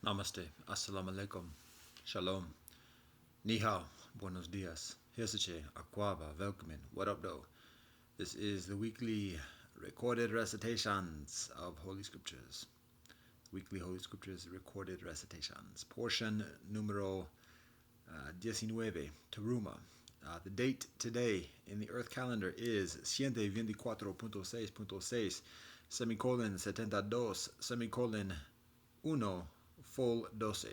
Namaste, Assalamu alaikum, Shalom, Ni hao, Buenos dias, Hirsuche, Aquaba, Welcome, what up though? This is the weekly recorded recitations of Holy Scriptures. Weekly Holy Scriptures recorded recitations. Portion numero 19, Terumah. The date today in the Earth calendar is 124.6.6, semicolon 72, semicolon 1, full 12.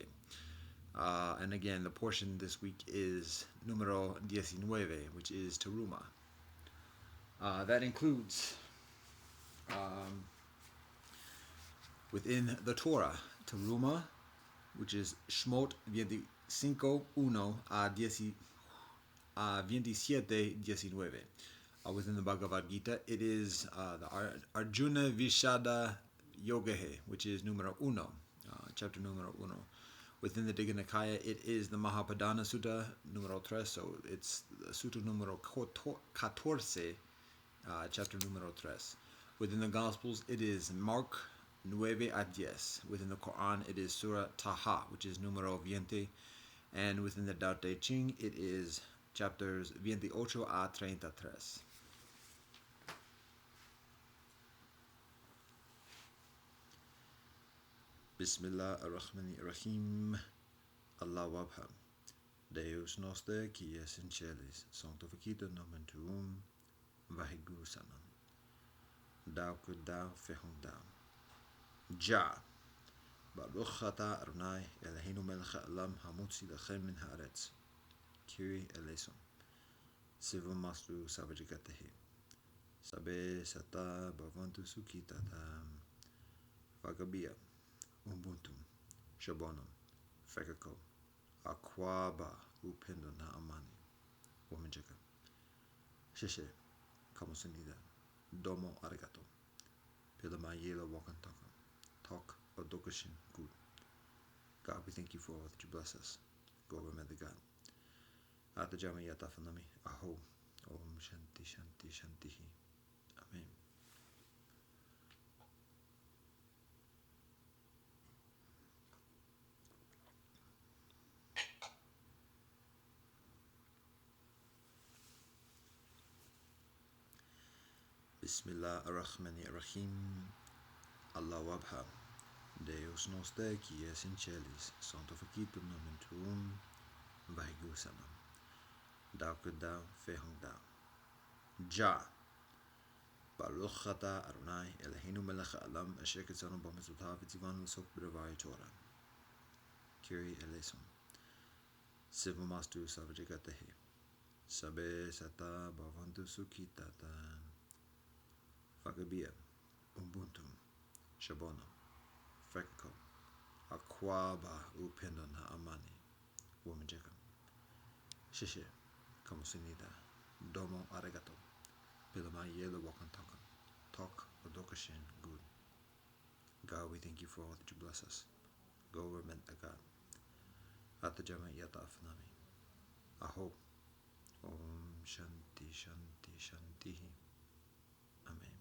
And again, the portion this week is numero 19, which is Terumah. That includes, within the Torah, Terumah, which is Shmot 25:1 a 27:19. Within the Bhagavad Gita, it is the Arjuna Vishada Yogehe, which is numero 1, chapter numero 1. Within the Digha Nikaya, it is the Mahapadana Sutta numero 3, so it's the Sutta numero 14, chapter numero 3. Within the Gospels, it is Mark 9 a 10. Within the Quran, it is Surah Taha, which is numero 20. And within the Tao Te Ching, it is chapters 28 a 33. Bismillah ar-Rahman ar-Rahim. Allah wabha. Deus noster qui es in celis, sanctificator nomen tuum, vaheguru sanam. Thou could thou fehung thou. Ja. Baruch ata Adonai Eloheinu melech haolam hamotzi lachem min haaretz. Kyrie eleison. Sivu mastu savajikatehi. Sabe sata bavantu sukitatam. Vagabia. Ubuntu. Shabonam. Fekako. Aquaba upendo na amani. Womijaka. Sheshe. Kamusunida. Domo arigato. Pilama yela wakan taka. Talk of Dokashin good. God, we thank you for all that you bless us. Go remember the God. Ata Jama Yata Fanami. Aho. Om Shanti Shanti Shantihi. Amen. Bismillah ar-Rahman ar-Rahim. Allah wabha. Deus noster qui es in celis, sanctificator nomen tuum, vaheguru sanam. Thou could thou fehung thou. Ja. Baruch ata Adonai Eloheinu melech haolam asher kitzanu b'mitzvotav v'tzivanu l'sok b'davarai Torah. Kyrie eleison. Sivu mastu savajikatehi. Sabe sata bhavantu sukhitatam. Vagabia. Ubuntu. Shabonam. Fekako. Aquaba upendo na amani. Womijaka. Sheshe. Kamusunida. Domo arigato. Pilama yelo wakantaka. Talk odokashin good. God, we thank you for all that you bless us. Go remember God. Atajama yata afanami. Aho. Om Shanti Shanti Shantihi. Amen.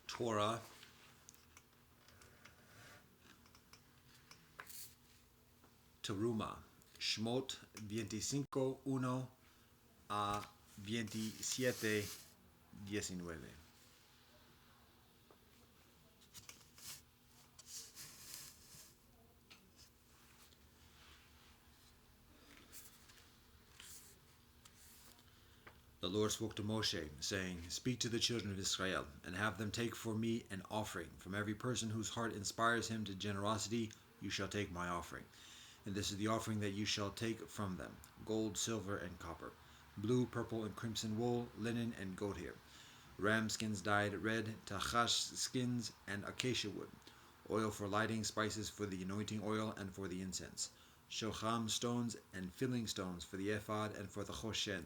Torah, Terumah, Shmot 25:1 a 27:19. The Lord spoke to Moshe, saying, Speak to the children of Israel, and have them take for me an offering. From every person whose heart inspires him to generosity, you shall take my offering. And this is the offering that you shall take from them: gold, silver, and copper, blue, purple, and crimson wool, linen, and goat hair, ram skins dyed red, tachash skins, and acacia wood, oil for lighting, spices for the anointing oil and for the incense, shocham stones and filling stones for the ephod and for the choshen.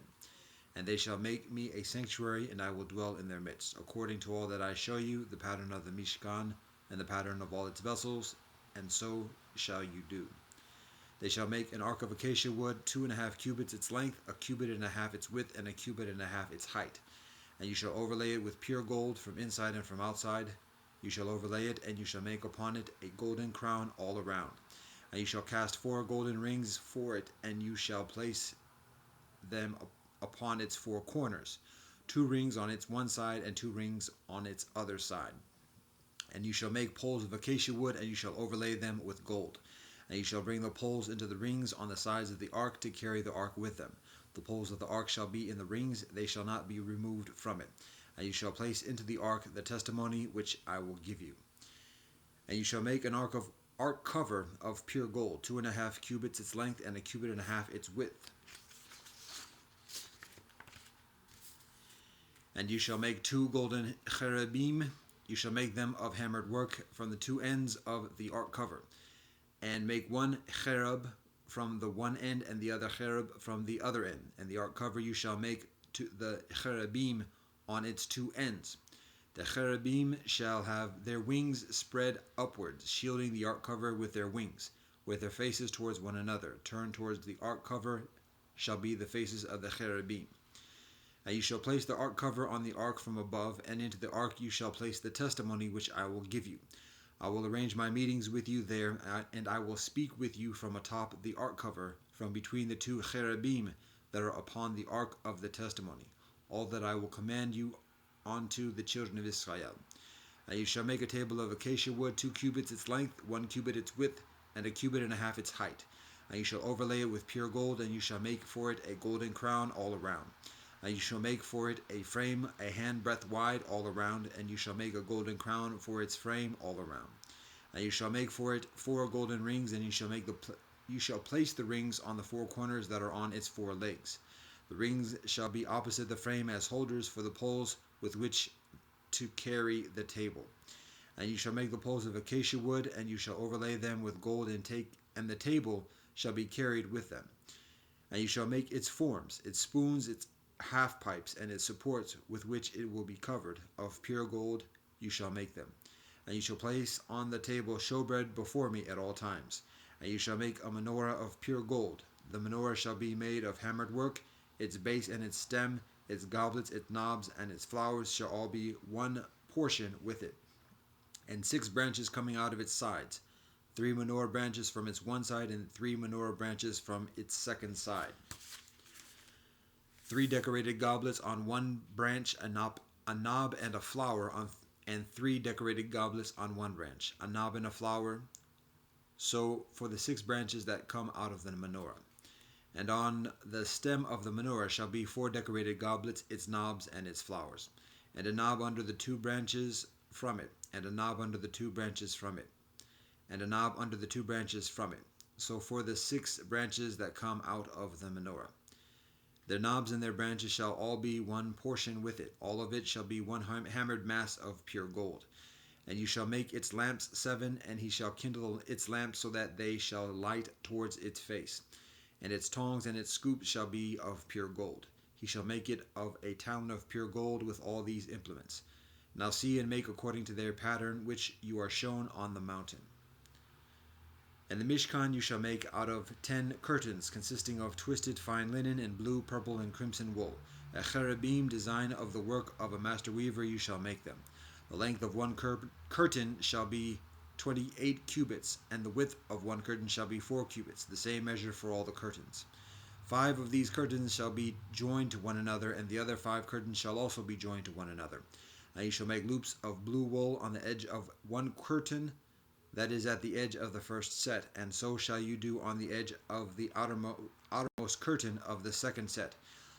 And they shall make me a sanctuary, and I will dwell in their midst, according to all that I show you, the pattern of the Mishkan, and the pattern of all its vessels, and so shall you do. They shall make an ark of acacia wood, 2.5 cubits its length, 1.5 cubits its width, and 1.5 cubits its height. And you shall overlay it with pure gold from inside and from outside. You shall overlay it, and you shall make upon it a golden crown all around. And you shall cast 4 golden rings for it, and you shall place them upon its 4 corners, 2 rings on its one side and 2 rings on its other side. And you shall make poles of acacia wood, and you shall overlay them with gold. And you shall bring the poles into the rings on the sides of the ark to carry the ark with them. The poles of the ark shall be in the rings, they shall not be removed from it. And you shall place into the ark the testimony which I will give you. And you shall make an ark cover of pure gold, 2.5 cubits its length, and 1.5 cubits its width. And you shall make 2 golden cherubim. You shall make them of hammered work from the 2 ends of the ark cover. And make 1 cherub from the one end, and the other cherub from the other end. And the ark cover you shall make to the cherubim on its 2 ends. The cherubim shall have their wings spread upwards, shielding the ark cover with their wings, with their faces towards one another. Turned towards the ark cover shall be the faces of the cherubim. And you shall place the ark cover on the ark from above, and into the ark you shall place the testimony which I will give you. I will arrange my meetings with you there, and I will speak with you from atop the ark cover, from between the 2 cherubim that are upon the ark of the testimony, all that I will command you unto the children of Israel. And you shall make a table of acacia wood, 2 cubits its length, 1 cubit its width, and 1.5 cubits its height. And you shall overlay it with pure gold, and you shall make for it a golden crown all around. And you shall make for it a frame 1 handbreadth wide all around, and you shall make a golden crown for its frame all around. And you shall make for it 4 golden rings, and you shall place the rings on the 4 corners that are on its 4 legs. The rings shall be opposite the frame as holders for the poles with which to carry the table. And you shall make the poles of acacia wood, and you shall overlay them with gold, and the table shall be carried with them. And you shall make its forms, its spoons, its half pipes, and its supports with which it will be covered. Of pure gold you shall make them. And you shall place on the table showbread before me at all times. And you shall make a menorah of pure gold. The menorah shall be made of hammered work. Its base and its stem, its goblets, its knobs, and its flowers shall all be 1 portion with it. And 6 branches coming out of its sides, 3 menorah branches from its one side, and 3 menorah branches from its second side. 3 decorated goblets on 1 branch, a knob and a flower, and 3 decorated goblets on 1 branch, a knob and a flower. So for the 6 branches that come out of the menorah. And on the stem of the menorah shall be 4 decorated goblets, its knobs and its flowers, and a knob under the 2 branches from it, and a knob under the 2 branches from it, and a knob under the 2 branches from it. So for the 6 branches that come out of the menorah. Their knobs and their branches shall all be 1 portion with it. All of it shall be 1 hammered mass of pure gold. And you shall make its lamps 7, and he shall kindle its lamps so that they shall light towards its face. And its tongs and its scoops shall be of pure gold. He shall make it of a talent of pure gold with all these implements. Now see and make according to their pattern which you are shown on the mountain. And the Mishkan you shall make out of 10 curtains, consisting of twisted fine linen and blue, purple, and crimson wool. A cherubim design of the work of a master weaver you shall make them. The length of 1 curtain shall be 28 cubits, and the width of 1 curtain shall be 4 cubits, the same measure for all the curtains. 5 of these curtains shall be joined to one another, and the other 5 curtains shall also be joined to one another. And you shall make loops of blue wool on the edge of 1 curtain, that is at the edge of the first set, and so shall you do on the edge of the outermost curtain of the second set.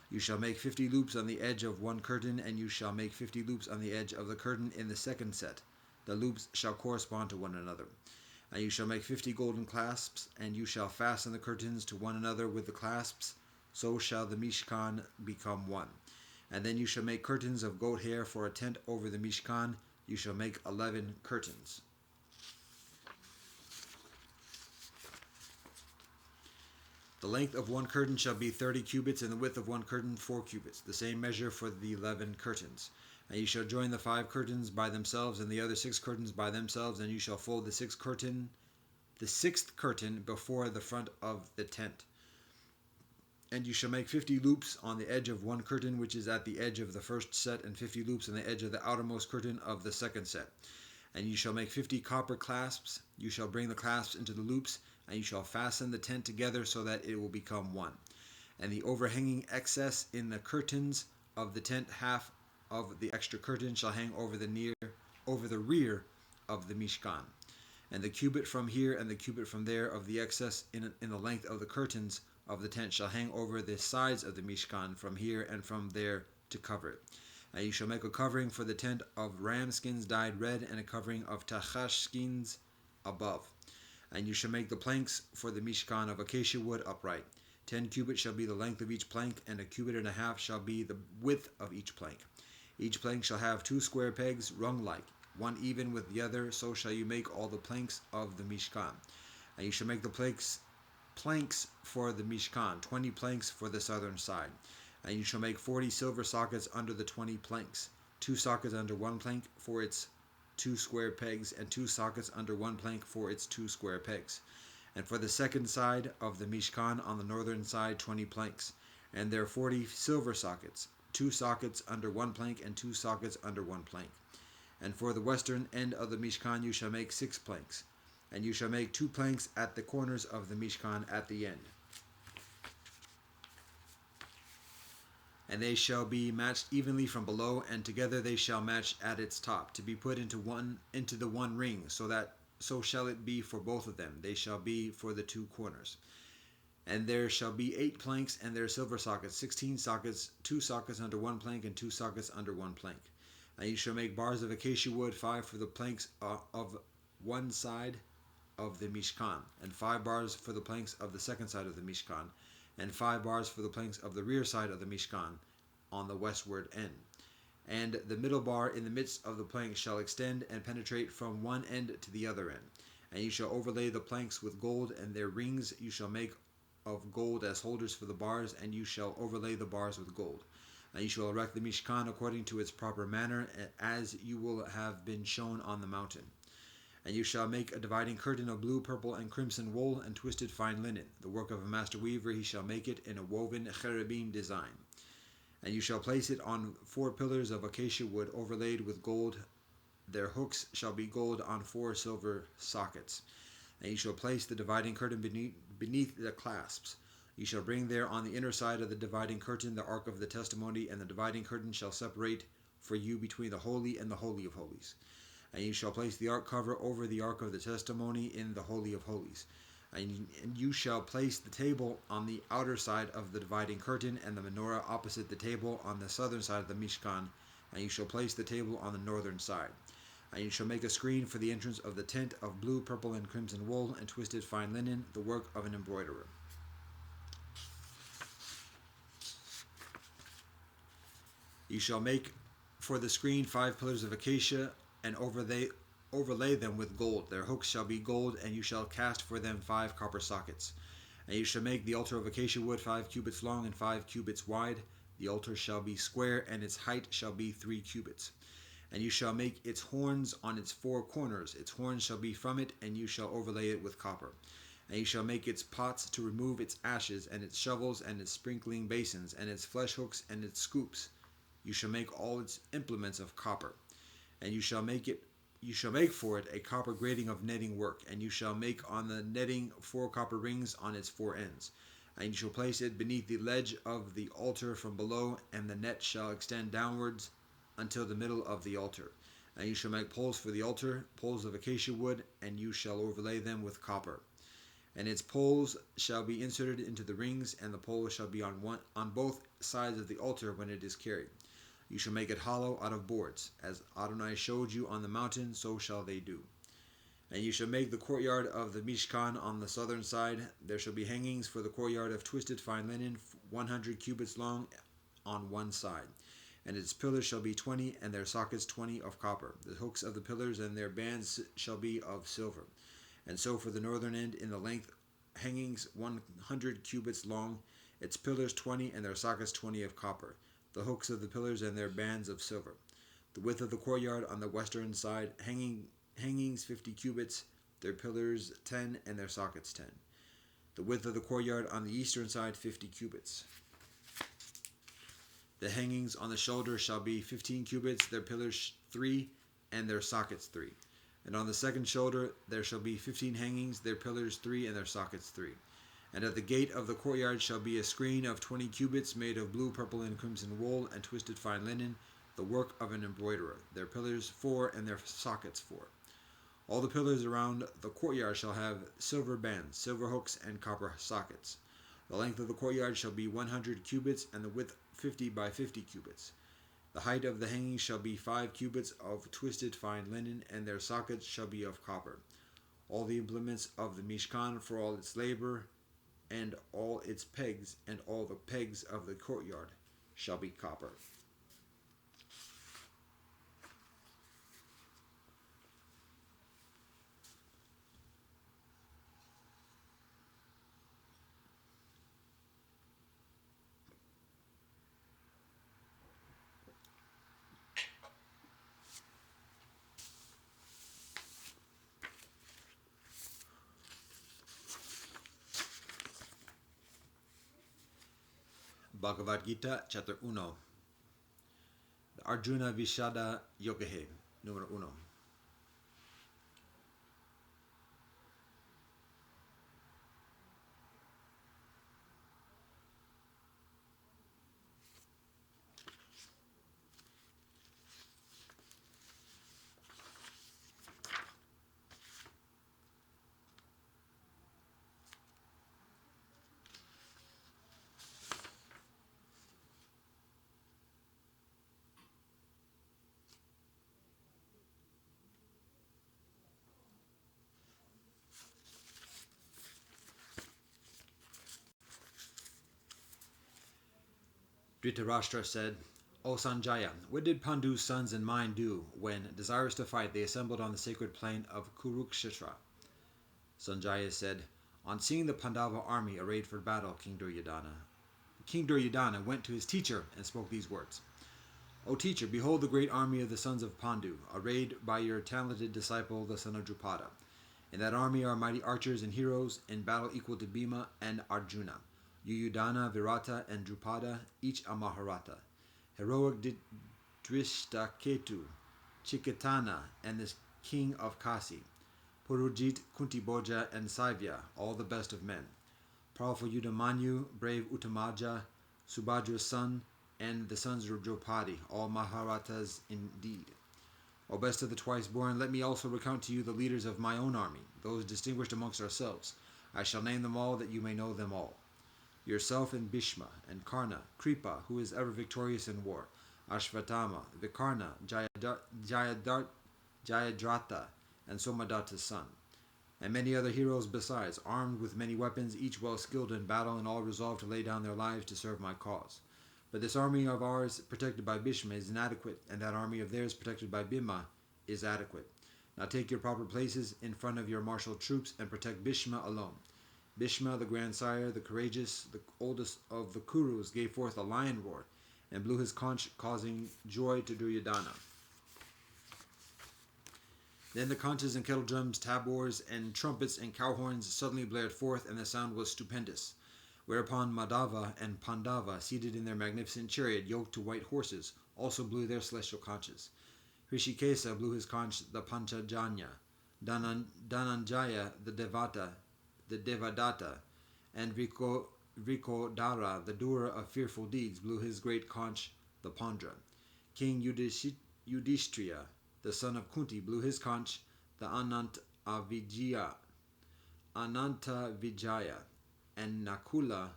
You shall make 50 loops on the edge of 1 curtain, and you shall make 50 loops on the edge of the curtain in the second set. The loops shall correspond to one another. And you shall make 50 golden clasps, and you shall fasten the curtains to one another with the clasps. So shall the Mishkan become one. And then you shall make curtains of goat hair for a tent over the Mishkan. You shall make 11 curtains. The length of one curtain shall be 30 cubits, and the width of one curtain 4 cubits, the same measure for the 11 curtains. And you shall join the 5 curtains by themselves, and the other 6 curtains by themselves, and you shall fold the sixth curtain before the front of the tent. And you shall make 50 loops on the edge of one curtain which is at the edge of the first set, and 50 loops on the edge of the outermost curtain of the second set. And you shall make 50 copper clasps. You shall bring the clasps into the loops, and you shall fasten the tent together so that it will become one. And the overhanging excess in the curtains of the tent, half of the extra curtain shall hang over the rear of the Mishkan. And the cubit from here and the cubit from there of the excess in the length of the curtains of the tent shall hang over the sides of the Mishkan from here and from there to cover it. And you shall make a covering for the tent of ram skins dyed red, and a covering of tachash skins above. And you shall make the planks for the Mishkan of acacia wood upright. 10 cubits shall be the length of each plank, and a cubit and a half shall be the width of each plank. Each plank shall have 2 square pegs rung like, one even with the other, so shall you make all the planks of the Mishkan. And you shall make the planks for the Mishkan, 20 planks for the southern side. And you shall make 40 silver sockets under the 20 planks, 2 sockets under one plank for its 2 square pegs, and 2 sockets under one plank for its 2 square pegs. And for the second side of the Mishkan on the northern side 20 planks, and there are 40 silver sockets, 2 sockets under one plank and 2 sockets under one plank. And for the western end of the Mishkan you shall make 6 planks, and you shall make 2 planks at the corners of the Mishkan at the end. And they shall be matched evenly from below, and together they shall match at its top, to be put into the one ring, so shall it be for both of them. They shall be for the 2 corners. And there shall be 8 planks, and their silver sockets, 16 sockets, 2 sockets under one plank, and 2 sockets under one plank. And you shall make bars of acacia wood, 5 for the planks of one side of the Mishkan, and 5 bars for the planks of the second side of the Mishkan, and 5 bars for the planks of the rear side of the Mishkan on the westward end. And the middle bar in the midst of the planks shall extend and penetrate from one end to the other end. And you shall overlay the planks with gold, and their rings you shall make of gold as holders for the bars, and you shall overlay the bars with gold. And you shall erect the Mishkan according to its proper manner, as you will have been shown on the mountain. And you shall make a dividing curtain of blue, purple, and crimson wool, and twisted fine linen. The work of a master weaver, he shall make it in a woven cherubim design. And you shall place it on 4 pillars of acacia wood overlaid with gold. Their hooks shall be gold on 4 silver sockets. And you shall place the dividing curtain beneath the clasps. You shall bring there on the inner side of the dividing curtain the ark of the testimony, and the dividing curtain shall separate for you between the holy and the holy of holies. And you shall place the ark cover over the ark of the testimony in the holy of holies. And you shall place the table on the outer side of the dividing curtain, and the menorah opposite the table on the southern side of the Mishkan. And you shall place the table on the northern side. And you shall make a screen for the entrance of the tent of blue, purple, and crimson wool, and twisted fine linen, the work of an embroiderer. You shall make for the screen 5 pillars of acacia, and overlay them with gold. Their hooks shall be gold, and you shall cast for them 5 copper sockets. And you shall make the altar of acacia wood 5 cubits long and 5 cubits wide. The altar shall be square, and its height shall be 3 cubits. And you shall make its horns on its 4 corners. Its horns shall be from it, and you shall overlay it with copper. And you shall make its pots to remove its ashes, and its shovels, and its sprinkling basins, and its flesh hooks, and its scoops. You shall make all its implements of copper. And you shall make for it a copper grating of netting work, and you shall make on the netting 4 copper rings on its 4 ends. And you shall place it beneath the ledge of the altar from below, and the net shall extend downwards until the middle of the altar. And you shall make poles for the altar, poles of acacia wood, and you shall overlay them with copper. And its poles shall be inserted into the rings, and the poles shall be on both sides of the altar when it is carried. You shall make it hollow out of boards. As Adonai showed you on the mountain, so shall they do. And you shall make the courtyard of the Mishkan on the southern side. There shall be hangings for the courtyard of twisted fine linen, 100 cubits long on one side. And its pillars shall be 20, and their sockets 20 of copper. The hooks of the pillars and their bands shall be of silver. And so for the northern end in the length hangings 100 cubits long, its pillars 20, and their sockets 20 of copper, the hooks of the pillars and their bands of silver. The width of the courtyard on the western side, hangings 50 cubits, their pillars 10, and their sockets 10. The width of the courtyard on the eastern side, 50 cubits. The hangings on the shoulder shall be 15 cubits, their pillars 3, and their sockets 3. And on the second shoulder there shall be 15 hangings, their pillars 3, and their sockets 3. And at the gate of the courtyard shall be a screen of 20 cubits, made of blue, purple, and crimson wool, and twisted fine linen, the work of an embroiderer. Their pillars 4, and their sockets 4. All the pillars around the courtyard shall have silver bands, silver hooks, and copper sockets. The length of the courtyard shall be 100 cubits, and the width 50 by 50 cubits. The height of the hangings shall be 5 cubits of twisted fine linen, and their sockets shall be of copper. All the implements of the Mishkan for all its labor, and all its pegs, and all the pegs of the courtyard shall be copper. Bhagavad Gita, chapter 1. Arjuna Vishada Yogahe, numero 1. Dhritarashtra said, O Sanjaya, what did Pandu's sons and mine do when, desirous to fight, they assembled on the sacred plain of Kurukshetra? Sanjaya said, on seeing the Pandava army arrayed for battle, King Duryodhana went to his teacher and spoke these words. O teacher, behold the great army of the sons of Pandu, arrayed by your talented disciple, the son of Drupada. In that army are mighty archers and heroes, in battle equal to Bhima and Arjuna, Yuyudhana, Virata, and Drupada, each a Maharata. Heroic Drishtaketu, Chikatana, and the king of Kasi, Purujit, Kuntiboja, and Saivya, all the best of men. Powerful Yudamanyu, brave Uttamaja, Subhadra's son, and the sons of Draupadi, all Maharatas indeed. O best of the twice born, let me also recount to you the leaders of my own army, those distinguished amongst ourselves. I shall name them all, that you may know them all. Yourself and Bhishma, and Karna, Kripa, who is ever victorious in war, Ashvatthama, Vikarna, Jayadrata, and Somadatta's son, and many other heroes besides, armed with many weapons, each well skilled in battle, and all resolved to lay down their lives to serve my cause. But this army of ours, protected by Bhishma, is inadequate, and that army of theirs, protected by Bhima, is adequate. Now take your proper places in front of your martial troops, and protect Bhishma alone. Bhishma, the grandsire, the courageous, the oldest of the Kurus, gave forth a lion roar, and blew his conch, causing joy to Duryodhana. Then the conches and kettle drums, tabors, and trumpets and cow horns suddenly blared forth, and the sound was stupendous. Whereupon Madhava and Pandava, seated in their magnificent chariot, yoked to white horses, also blew their celestial conches. Hrishikesa blew his conch, the Panchajanya, Dhananjaya, the Devadatta, and Vrikodara, the doer of fearful deeds, blew his great conch, the Pandra. King Yudhishthira, the son of Kunti, blew his conch, the Anantavijaya, and Nakula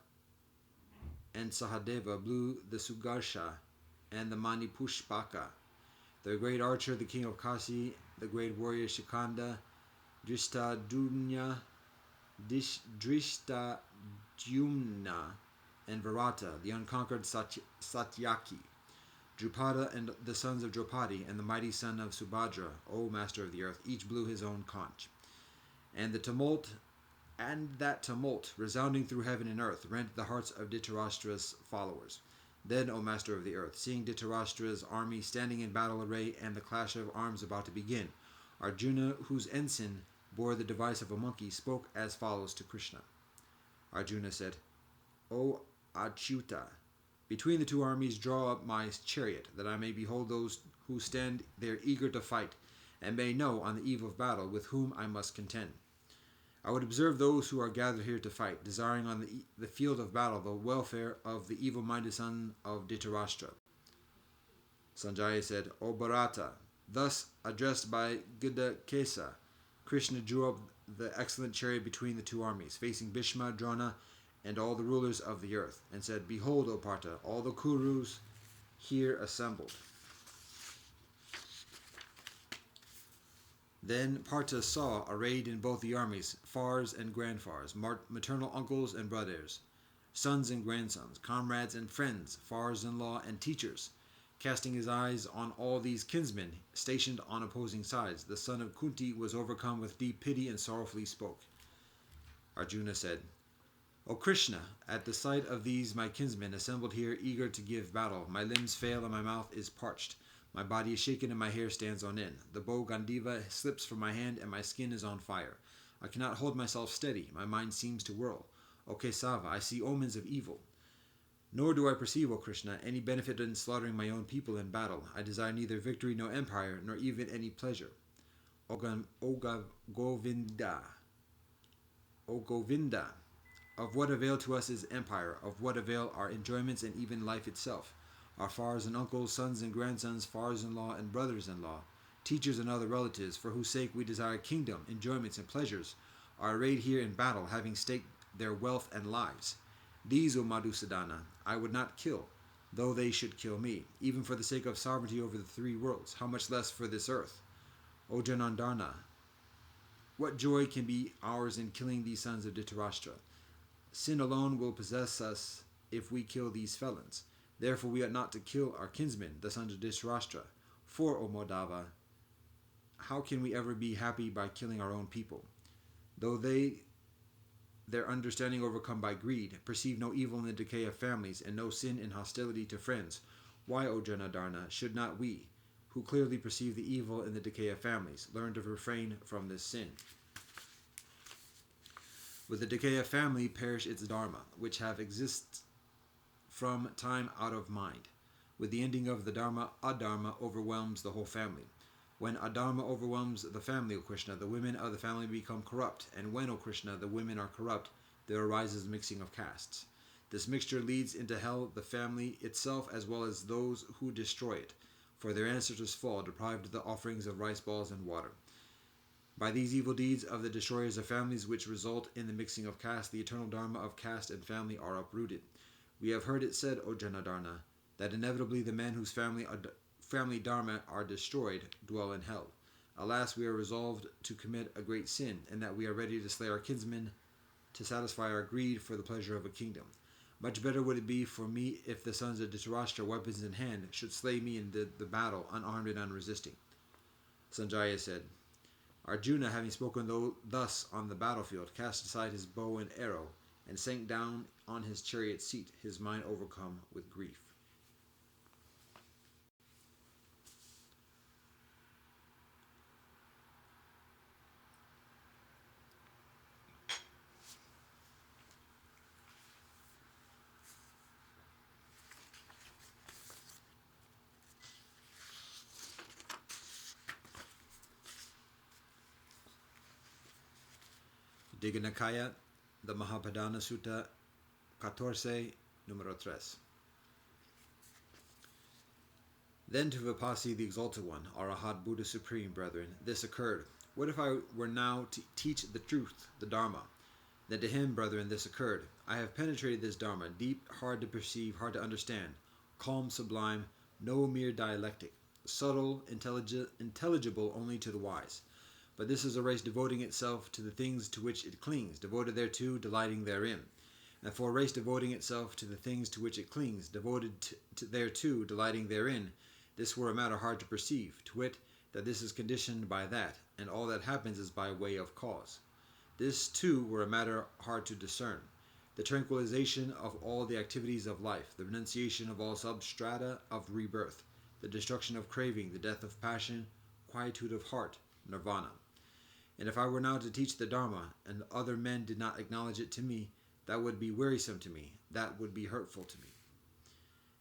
and Sahadeva blew the Sugarsha and the Manipushpaka. The great archer, the king of Kasi, the great warrior Shikanda, Drishtadyumna, and Virata, the unconquered Satyaki, Drupada and the sons of Draupadi, and the mighty son of Subhadra, O master of the earth, each blew his own conch. And the tumult And that tumult, resounding through heaven and earth, rent the hearts of Dhritarashtra's followers. Then, O Master of the Earth, seeing Dhritarashtra's army standing in battle array and the clash of arms about to begin, Arjuna, whose ensign bore the device of a monkey, spoke as follows to Krishna. Arjuna said, O Achyuta, between the two armies draw up my chariot, that I may behold those who stand there eager to fight, and may know on the eve of battle with whom I must contend. I would observe those who are gathered here to fight, desiring on the field of battle the welfare of the evil-minded son of Dhritarashtra. Sanjaya said, O Bharata, thus addressed by Gudakesa, Krishna drew up the excellent chariot between the two armies, facing Bhishma, Drona, and all the rulers of the earth, and said, Behold, O Partha, all the Kurus here assembled. Then Partha saw, arrayed in both the armies, fars and grandfars, maternal uncles and brothers, sons and grandsons, comrades and friends, fars-in-law and teachers. Casting his eyes on all these kinsmen, stationed on opposing sides, the son of Kunti was overcome with deep pity and sorrowfully spoke. Arjuna said, O Krishna, at the sight of these my kinsmen assembled here eager to give battle, my limbs fail and my mouth is parched. My body is shaken and my hair stands on end. The bow Gandiva slips from my hand and my skin is on fire. I cannot hold myself steady. My mind seems to whirl. O Kesava, I see omens of evil. Nor do I perceive, O Krishna, any benefit in slaughtering my own people in battle. I desire neither victory nor empire, nor even any pleasure. O Govinda, of what avail to us is empire? Of what avail are enjoyments and even life itself? Our fars and uncles, sons and grandsons, fars-in-law and brothers-in-law, teachers and other relatives, for whose sake we desire kingdom, enjoyments, and pleasures, are arrayed here in battle, having staked their wealth and lives. These, O Madhusadana, I would not kill, though they should kill me, even for the sake of sovereignty over the three worlds, how much less for this earth. O Janandana, what joy can be ours in killing these sons of Dhritarashtra? Sin alone will possess us if we kill these felons. Therefore we ought not to kill our kinsmen, the sons of Dhritarashtra. For, O Madhava, how can we ever be happy by killing our own people? Though their understanding overcome by greed, perceive no evil in the decay of families, and no sin in hostility to friends, why, O Janardana, should not we, who clearly perceive the evil in the decay of families, learn to refrain from this sin? With the decay of family perish its dharma, which have existed from time out of mind. With the ending of the dharma, adharma overwhelms the whole family. When adharma overwhelms the family, O Krishna, the women of the family become corrupt, and when, O Krishna, the women are corrupt, there arises mixing of castes. This mixture leads into hell the family itself as well as those who destroy it, for their ancestors fall, deprived of the offerings of rice balls and water. By these evil deeds of the destroyers of families which result in the mixing of caste, the eternal dharma of caste and family are uprooted. We have heard it said, O Janardana, that inevitably the men whose family dharma are destroyed dwell in hell. Alas, we are resolved to commit a great sin, and that we are ready to slay our kinsmen to satisfy our greed for the pleasure of a kingdom. Much better would it be for me if the sons of Dhritarashtra, weapons in hand, should slay me in the battle, unarmed and unresisting. Sanjaya said, Arjuna, having spoken thus on the battlefield, cast aside his bow and arrow, and sank down on his chariot seat, his mind overcome with grief. Diganakaya, the Mahapadana Sutta 14, numero 3. Then to Vipassi, the Exalted One, Arahat Buddha Supreme, brethren, this occurred. What if I were now to teach the truth, the Dharma? Then to him, brethren, this occurred. I have penetrated this Dharma, deep, hard to perceive, hard to understand, calm, sublime, no mere dialectic, subtle, intelligible only to the wise. But this is a race devoting itself to the things to which it clings, devoted thereto, delighting therein. And for a race devoting itself to the things to which it clings, devoted thereto, delighting therein, this were a matter hard to perceive, to wit, that this is conditioned by that, and all that happens is by way of cause. This too were a matter hard to discern. The tranquilization of all the activities of life, the renunciation of all substrata of rebirth, the destruction of craving, the death of passion, quietude of heart, nirvana. And if I were now to teach the Dharma, and other men did not acknowledge it to me, that would be wearisome to me, that would be hurtful to me.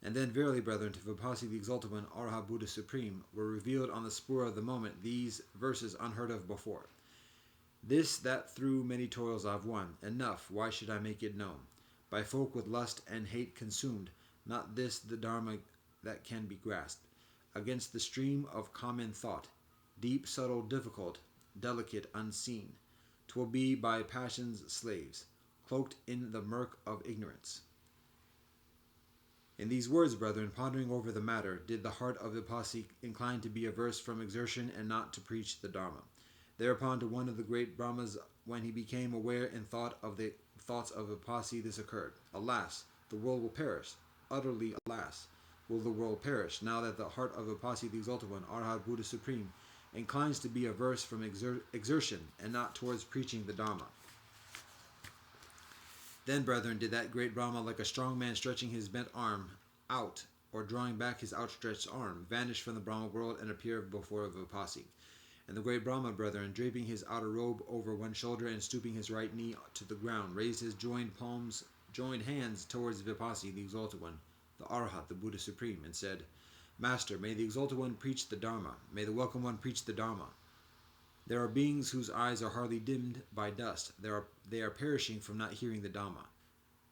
And then, verily, brethren, to Vipassi the Exalted One, Arhat Buddha Supreme, were revealed on the spur of the moment these verses unheard of before. This that through many toils I've won, enough, why should I make it known? By folk with lust and hate consumed, not this the Dharma that can be grasped. Against the stream of common thought, deep, subtle, difficult, delicate, unseen, 'twill be by passion's slaves, cloaked in the murk of ignorance. In these words, brethren, pondering over the matter, did the heart of Vipassi incline to be averse from exertion and not to preach the Dharma. Thereupon to one of the great Brahmas, when he became aware in thought of the thoughts of Vipassi, this occurred. Alas, the world will perish. Utterly, alas, will the world perish, now that the heart of Vipassi the Exalted One, Arhat Buddha Supreme, inclines to be averse from exertion and not towards preaching the Dharma. Then, brethren, did that great Brahma, like a strong man stretching his bent arm out, or drawing back his outstretched arm, vanish from the Brahma world and appear before Vipassi. And the great Brahma, brethren, draping his outer robe over one shoulder and stooping his right knee to the ground, raised his joined hands towards Vipassi, the Exalted One, the Arhat, the Buddha Supreme, and said, Master, may the Exalted One preach the Dharma. May the Welcome One preach the Dharma. There are beings whose eyes are hardly dimmed by dust. They are perishing from not hearing the Dhamma.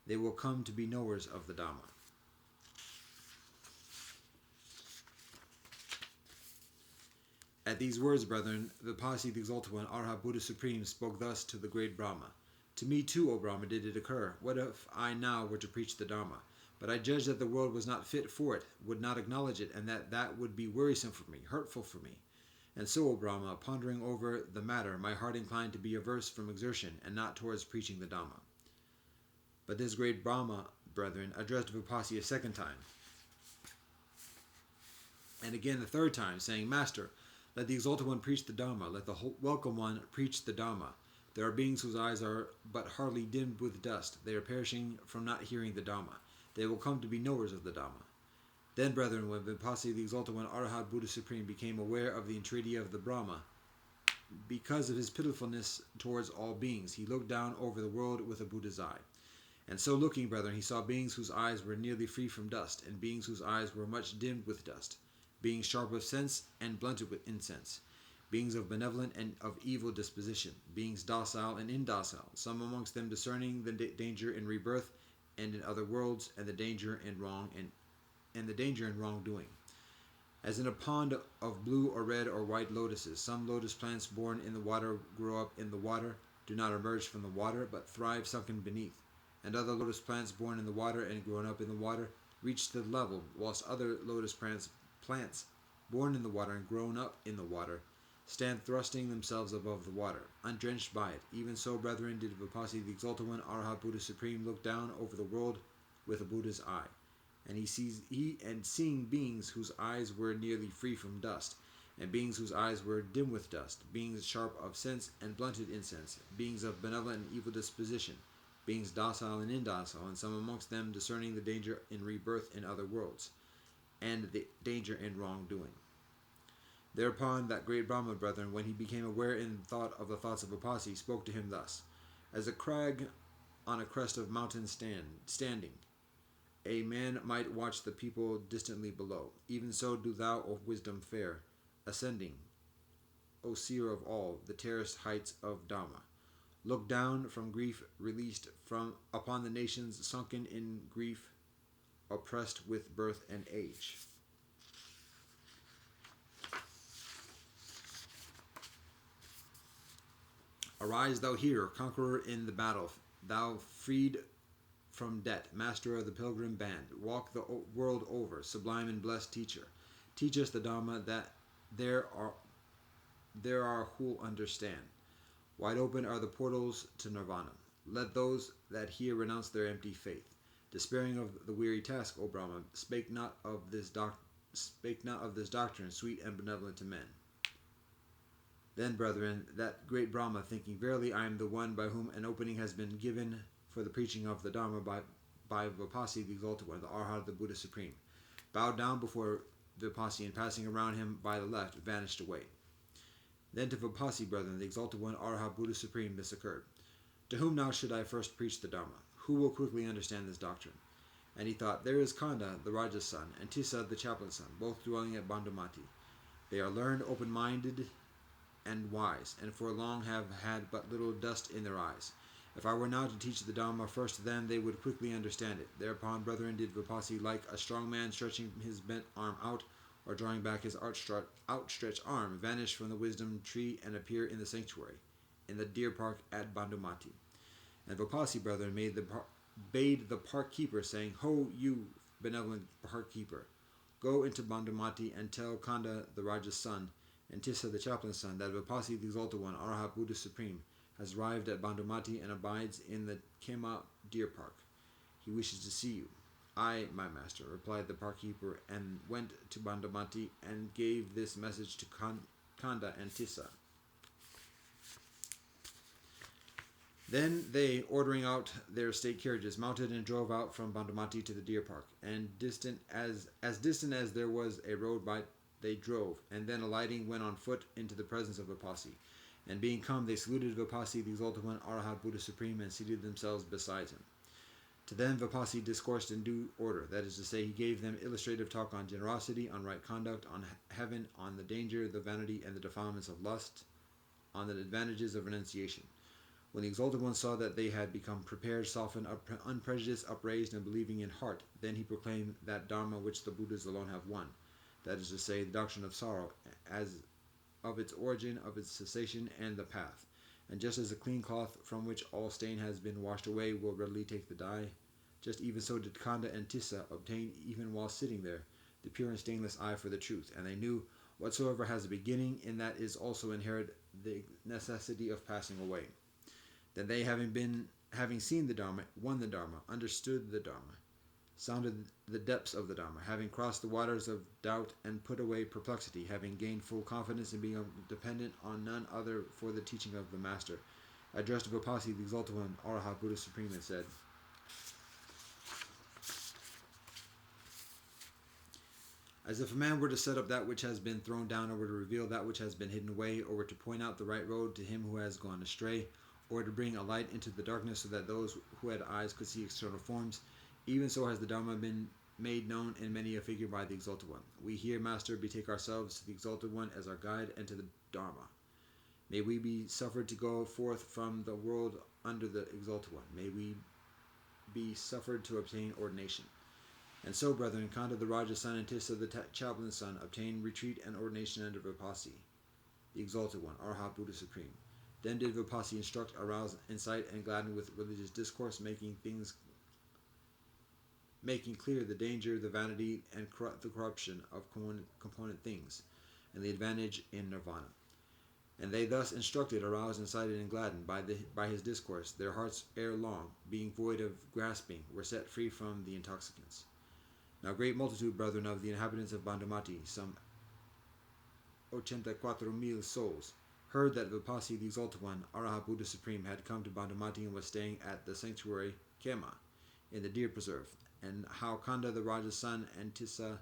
They will come to be knowers of the Dhamma. At these words, brethren, Vipassi, the Exalted One, Arhat Buddha Supreme, spoke thus to the great Brahma. To me too, O Brahma, did it occur. What if I now were to preach the Dharma? But I judged that the world was not fit for it, would not acknowledge it, and that would be wearisome for me, hurtful for me. And so, O Brahma, pondering over the matter, my heart inclined to be averse from exertion, and not towards preaching the Dhamma. But this great Brahma, brethren, addressed Vipassi a second time, and again the third time, saying, Master, let the Exalted One preach the Dhamma, let the Welcome One preach the Dhamma. There are beings whose eyes are but hardly dimmed with dust. They are perishing from not hearing the Dhamma. They will come to be knowers of the Dhamma. Then, brethren, when Vipassi, the Exalted One, Arhat Buddha Supreme, became aware of the entreaty of the Brahma, because of his pitifulness towards all beings, he looked down over the world with a Buddha's eye. And so looking, brethren, he saw beings whose eyes were nearly free from dust, and beings whose eyes were much dimmed with dust, beings sharp of sense and blunted with incense, beings of benevolent and of evil disposition, beings docile and indocile, some amongst them discerning the danger in rebirth and in other worlds, and the danger in wrongdoing. As in a pond of blue or red or white lotuses, some lotus plants born in the water grow up in the water, do not emerge from the water, but thrive sunken beneath. And other lotus plants born in the water and grown up in the water reach to the level, whilst other lotus plants born in the water and grown up in the water stand thrusting themselves above the water, undrenched by it. Even so, brethren, did Vipassi, the Exalted One, Arhat Buddha Supreme, look down over the world with a Buddha's eye. And seeing beings whose eyes were nearly free from dust, and beings whose eyes were dim with dust, beings sharp of sense and blunted incense, beings of benevolent and evil disposition, beings docile and indocile, and some amongst them discerning the danger in rebirth in other worlds, and the danger in wrongdoing. Thereupon that great Brahma, brethren, when he became aware in thought of the thoughts of Vipassi, spoke to him thus: As a crag on a crest of mountain standing, a man might watch the people distantly below. Even so do thou, O wisdom fair, ascending, O seer of all, the terraced heights of Dhamma. Look down from grief released upon the nations sunken in grief, oppressed with birth and age. Arise, thou hero, conqueror in the battle, thou freed from debt, master of the pilgrim band. Walk the world over, sublime and blessed teacher. Teach us the Dhamma that there are who'll understand. Wide open are the portals to Nirvana. Let those that hear renounce their empty faith. Despairing of the weary task, O Brahma, spake not of this doctrine, sweet and benevolent to men. Then, brethren, that great Brahma, thinking, verily I am the one by whom an opening has been given for the preaching of the Dharma by Vipassi, the Exalted One, the Arhat, the Buddha Supreme, bowed down before Vipassi, and passing around him by the left, vanished away. Then to Vipassi, brethren, the Exalted One, Arhat, Buddha Supreme, this occurred. To whom now should I first preach the Dharma? Who will quickly understand this doctrine? And he thought, there is Kanda, the Raja's son, and Tissa, the chaplain's son, both dwelling at Bandamati. They are learned, open-minded, and wise, and for long have had but little dust in their eyes. If I were now to teach the Dharma first to them, they would quickly understand it. Thereupon, brethren, did Vipassi, like a strong man stretching his bent arm out, or drawing back his outstretched arm, vanish from the wisdom tree and appear in the sanctuary, in the deer park at Bandamati. And Vipassi, brethren, bade the park keeper, saying, Ho, you benevolent park keeper, go into Bandamati and tell Kanda, the Raja's son, and Tissa, the chaplain's son, that Vipassi, the Exalted One, Arhat Buddha Supreme, has arrived at Bandamati and abides in the Kema deer park. He wishes to see you. I, my master, replied the park keeper, and went to Bandamati and gave this message to Kanda and Tissa. Then they, ordering out their state carriages, mounted and drove out from Bandamati to the deer park, and distant as there was a road by they drove, and then alighting went on foot into the presence of Vipassi. And being come, they saluted Vipassi, the Exalted One, Arhat Buddha Supreme, and seated themselves beside him. To them Vipassi discoursed in due order, that is to say, he gave them illustrative talk on generosity, on right conduct, on heaven, on the danger, the vanity, and the defilements of lust, on the advantages of renunciation. When the Exalted One saw that they had become prepared, softened, unprejudiced, upraised, and believing in heart, then he proclaimed that Dharma which the Buddhas alone have won, that is to say, the doctrine of sorrow, as of its origin, of its cessation, and the path. And just as a clean cloth from which all stain has been washed away will readily take the dye, just even so did Kanda and Tissa obtain, even while sitting there, the pure and stainless eye for the truth. And they knew, whatsoever has a beginning, in that is also inherent the necessity of passing away. Then they, having seen the Dharma, won the Dharma, understood the Dharma, sounded the depths of the Dharma, having crossed the waters of doubt and put away perplexity, having gained full confidence in being dependent on none other for the teaching of the Master, addressed Vipassi, the Exalted One, Arhat Buddha Supreme, and said, as if a man were to set up that which has been thrown down, or were to reveal that which has been hidden away, or were to point out the right road to him who has gone astray, or to bring a light into the darkness so that those who had eyes could see external forms, even so has the Dharma been made known in many a figure by the Exalted One. We here, Master, betake ourselves to the Exalted One as our guide, and to the Dharma. May we be suffered to go forth from the world under the Exalted One. May we be suffered to obtain ordination. And so, brethren, Kanda the Raja's son and Tissa the chaplain's son obtained retreat and ordination under Vipassi, the Exalted One, Arhat Buddha Supreme. Then did Vipassi instruct, arouse, incite, and gladden with religious discourse, making clear the danger, the vanity, and the corruption of component things, and the advantage in nirvana. And they thus instructed, aroused, incited, and gladdened by his discourse, their hearts ere long, being void of grasping, were set free from the intoxicants. Now great multitude, brethren, of the inhabitants of Bandamati, some 84,000 souls, heard that Vipassi, the Exalted One, Arhat Buddha Supreme, had come to Bandamati and was staying at the sanctuary Kema, in the deer preserve, and how Kanda the Raja's son and Tissa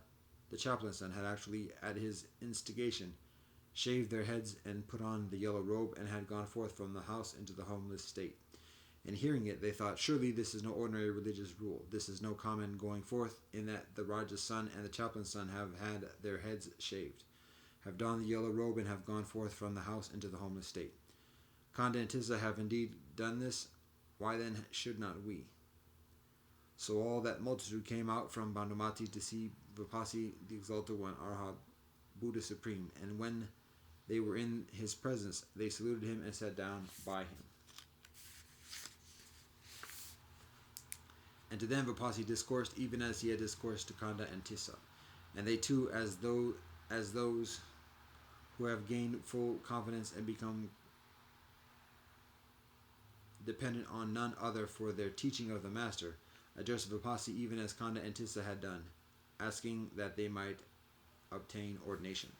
the chaplain's son had actually, at his instigation, shaved their heads and put on the yellow robe, and had gone forth from the house into the homeless state. And hearing it, they thought, surely this is no ordinary religious rule. This is no common going forth, in that the Raja's son and the chaplain's son have had their heads shaved, have donned the yellow robe, and have gone forth from the house into the homeless state. Kanda and Tissa have indeed done this. Why then should not we? So all that multitude came out from Bandamati to see Vipassi, the Exalted One, Arhat Buddha Supreme, and when they were in his presence, they saluted him and sat down by him. And to them Vipassi discoursed, even as he had discoursed to Kanda and Tissa. And they too, as those who have gained full confidence and become dependent on none other for their teaching of the Master, addressed Vipassi even as Kanda and Tissa had done, asking that they might obtain ordination.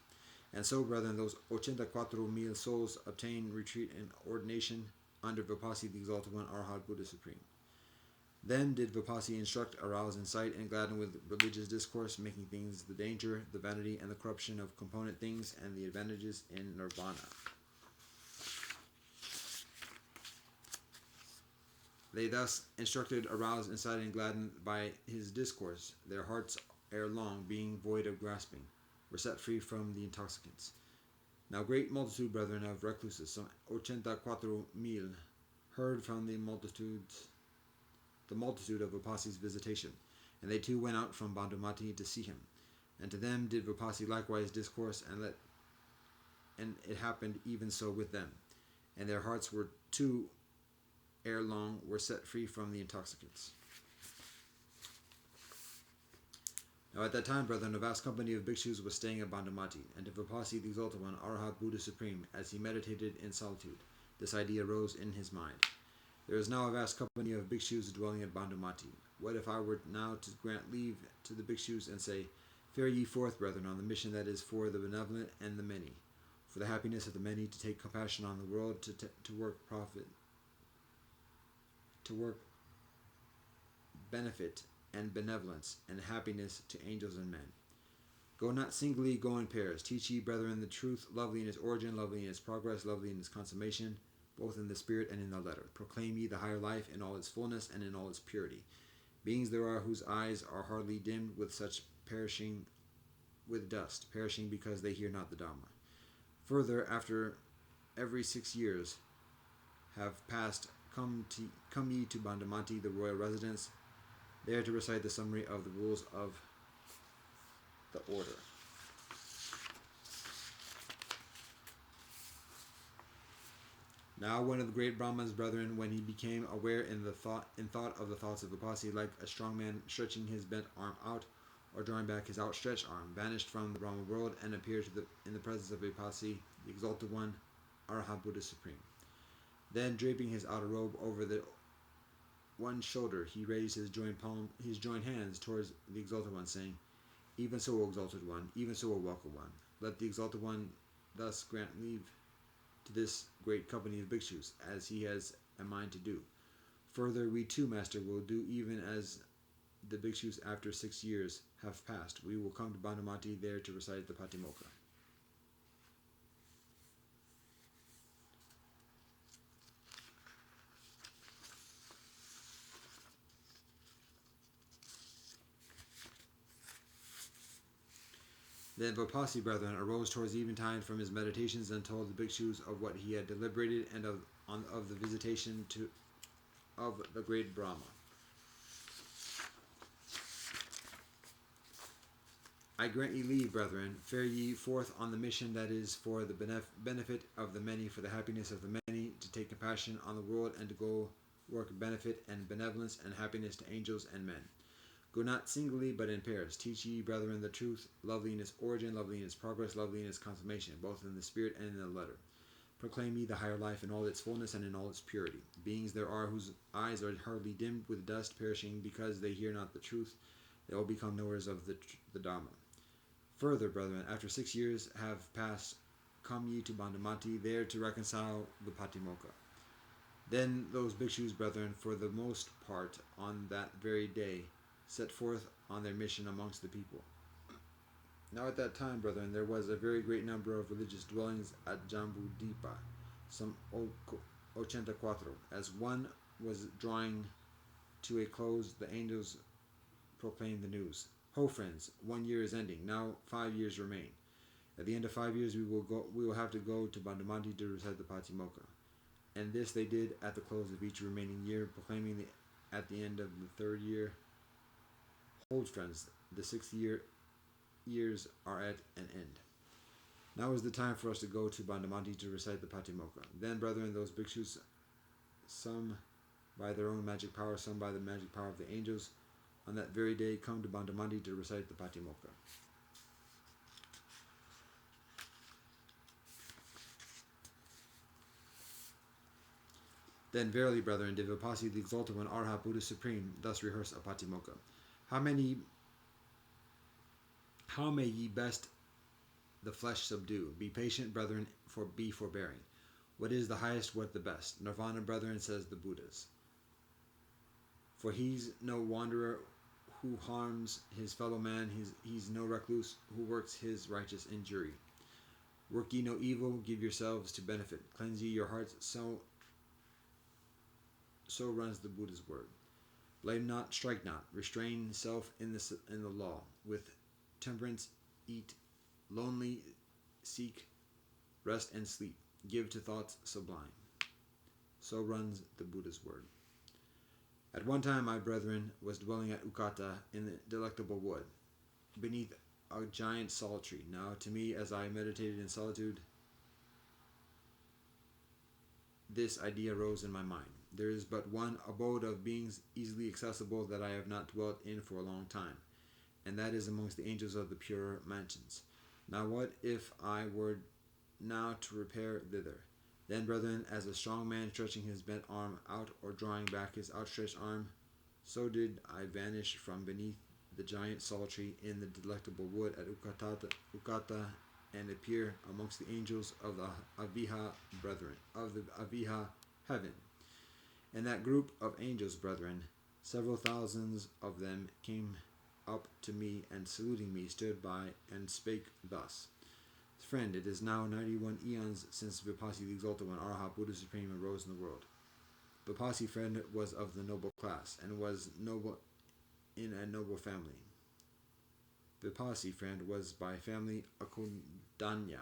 And so, brethren, those 84,000 souls obtain retreat and ordination under Vipassi, the Exalted One, Arhat Buddha Supreme. Then did Vipassi instruct, arouse, incite, and gladden with religious discourse, making things the danger, the vanity, and the corruption of component things, and the advantages in nirvana. They thus instructed, aroused, incited, and gladdened by his discourse, their hearts ere long, being void of grasping, were set free from the intoxicants. Now great multitude, brethren, of recluses, some 84,000, heard from the multitude of Vipassi's visitation, and they too went out from Bandhamati to see him. And to them did Vipassi likewise discourse, and it happened even so with them. And their hearts were too ere long were set free from the intoxicants. Now at that time, brethren, a vast company of bhikshus was staying at Bandhamati, and to Vipassi, the Exalted One, Arhat Buddha Supreme, as he meditated in solitude, this idea arose in his mind. There is now a vast company of bhikshus dwelling at Bandhamati. What if I were now to grant leave to the bhikshus and say, fare ye forth, brethren, on the mission that is for the benevolent and the many, for the happiness of the many, to take compassion on the world, to work profit, to work benefit and benevolence and happiness to angels and men. Go not singly, go in pairs. Teach ye, brethren, the truth, lovely in its origin, lovely in its progress, lovely in its consummation, both in the spirit and in the letter. Proclaim ye the higher life in all its fullness and in all its purity. Beings there are whose eyes are hardly dimmed with such perishing with dust, perishing because they hear not the Dhamma. Further, after every 6 years have passed, come ye to Bandhamati, the royal residence, there to recite the summary of the rules of the order. Now one of the great Brahma's brethren, when he became aware in thought of the thoughts of Vipassi, like a strong man stretching his bent arm out, or drawing back his outstretched arm, vanished from the Brahma world and appeared in the presence of Vipassi, the Exalted One, Arhat Buddha Supreme. Then, draping his outer robe over the one shoulder, he raised his joined hands towards the Exalted One, saying, even so, O Exalted One, even so, O Welcome One. Let the Exalted One thus grant leave to this great company of bhikshus, as he has a mind to do. Further, we too, Master, will do even as the bhikshus after 6 years have passed. We will come to Bandhamati there to recite the Patimokkha. Then Vipassi, brethren, arose towards eventide from his meditations and told the bhikshus of what he had deliberated and of the visitation of the great Brahma. I grant ye leave, brethren, fare ye forth on the mission that is for the benefit of the many, for the happiness of the many, to take compassion on the world and to go work benefit and benevolence and happiness to angels and men. Go not singly, but in pairs. Teach ye, brethren, the truth, lovely in its origin, lovely in its progress, lovely in its consummation, both in the spirit and in the letter. Proclaim ye the higher life in all its fullness and in all its purity. Beings there are whose eyes are hardly dimmed with dust, perishing because they hear not the truth. They will become knowers of the Dhamma. Further, brethren, after 6 years have passed, come ye to Bandhamati, there to reconcile the Patimokkha. Then those bhikshus, brethren, for the most part on that very day, set forth on their mission amongst the people. Now at that time, brethren, there was a very great number of religious dwellings at Jambudipa, some 84. As one was drawing to a close, the angels proclaimed the news. Ho, friends, 1 year is ending. Now 5 years remain. At the end of 5 years, we will have to go to Bandhamati to recite the Patimokkha. And this they did at the close of each remaining year, proclaiming at the end of the 3rd year, hold, friends, the 6th years are at an end. Now is the time for us to go to Bandhamati to recite the Patimokkha. Then, brethren, those bhikshus, some by their own magic power, some by the magic power of the angels, on that very day come to Bandhamati to recite the Patimokkha. Then verily, brethren, did Vipassi, the Exalted One, Arhat Buddha Supreme, thus rehearse a Patimokkha. How may ye best the flesh subdue. Be patient, brethren, for be forbearing. What is the highest, what the best? Nirvana, brethren, says the Buddhas. For he's no wanderer who harms his fellow man, he's no recluse who works his righteous injury. Work ye no evil, give yourselves to benefit. Cleanse ye your hearts, so runs the Buddha's word. Blame not, strike not, restrain self in the law. With temperance, eat, lonely, seek, rest and sleep. Give to thoughts sublime. So runs the Buddha's word. At one time, my brethren, was dwelling at Ukata in the delectable wood, beneath a giant salt tree. Now, to me, as I meditated in solitude, this idea rose in my mind. There is but one abode of beings easily accessible that I have not dwelt in for a long time, and that is amongst the angels of the pure mansions. Now, what if I were now to repair thither? Then, brethren, as a strong man stretching his bent arm out or drawing back his outstretched arm, so did I vanish from beneath the giant salt tree in the delectable wood at Ukata, and appear amongst the angels of the Aviha brethren, of the Aviha heaven. And that group of angels, brethren, several thousands of them came up to me, and saluting me, stood by and spake thus. Friend, it is now 91 eons since Vipassi the Exalted One, Arahat, Buddha Supreme, arose in the world. Vipassi, friend, was of the noble class, and was noble in a noble family. Vipassi, friend, was by family a Kondanya.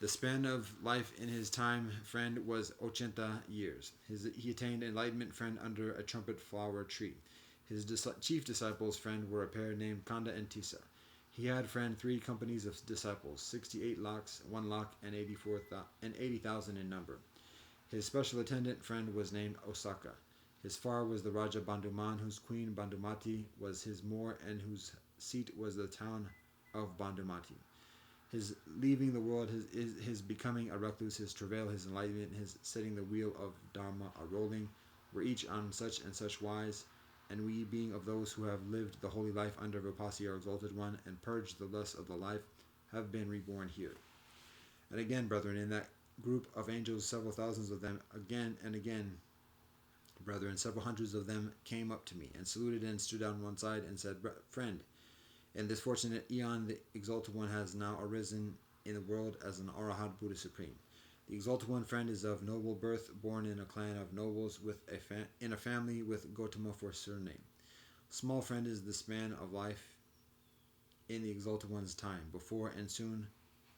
The span of life in his time, friend, was 80 years. He attained enlightenment, friend, under a trumpet flower tree. His chief disciples, friend, were a pair named Kanda and Tisa. He had, friend, 3 companies of disciples, 68 lakhs, 1 lakh, and 80,000 in number. His special attendant, friend, was named Osaka. His far was the Raja Bandhuman, whose queen Bandhumati was his moor, and whose seat was the town of Bandhumati. His leaving the world, his becoming a recluse, his travail, his enlightenment, his setting the wheel of Dharma a-rolling, were each on such and such wise, and we, being of those who have lived the holy life under Vipassi, our exalted one, and purged the lust of the life, have been reborn here. And again, brethren, in that group of angels, several thousands of them, again and again, brethren, several hundreds of them came up to me, and saluted and stood on one side, and said, Friend, in this fortunate eon, the Exalted One has now arisen in the world as an Arahat Buddha Supreme. The Exalted One, friend, is of noble birth, born in a clan of nobles, in a family with Gautama for surname. Small, friend, is the span of life in the Exalted One's time, before and soon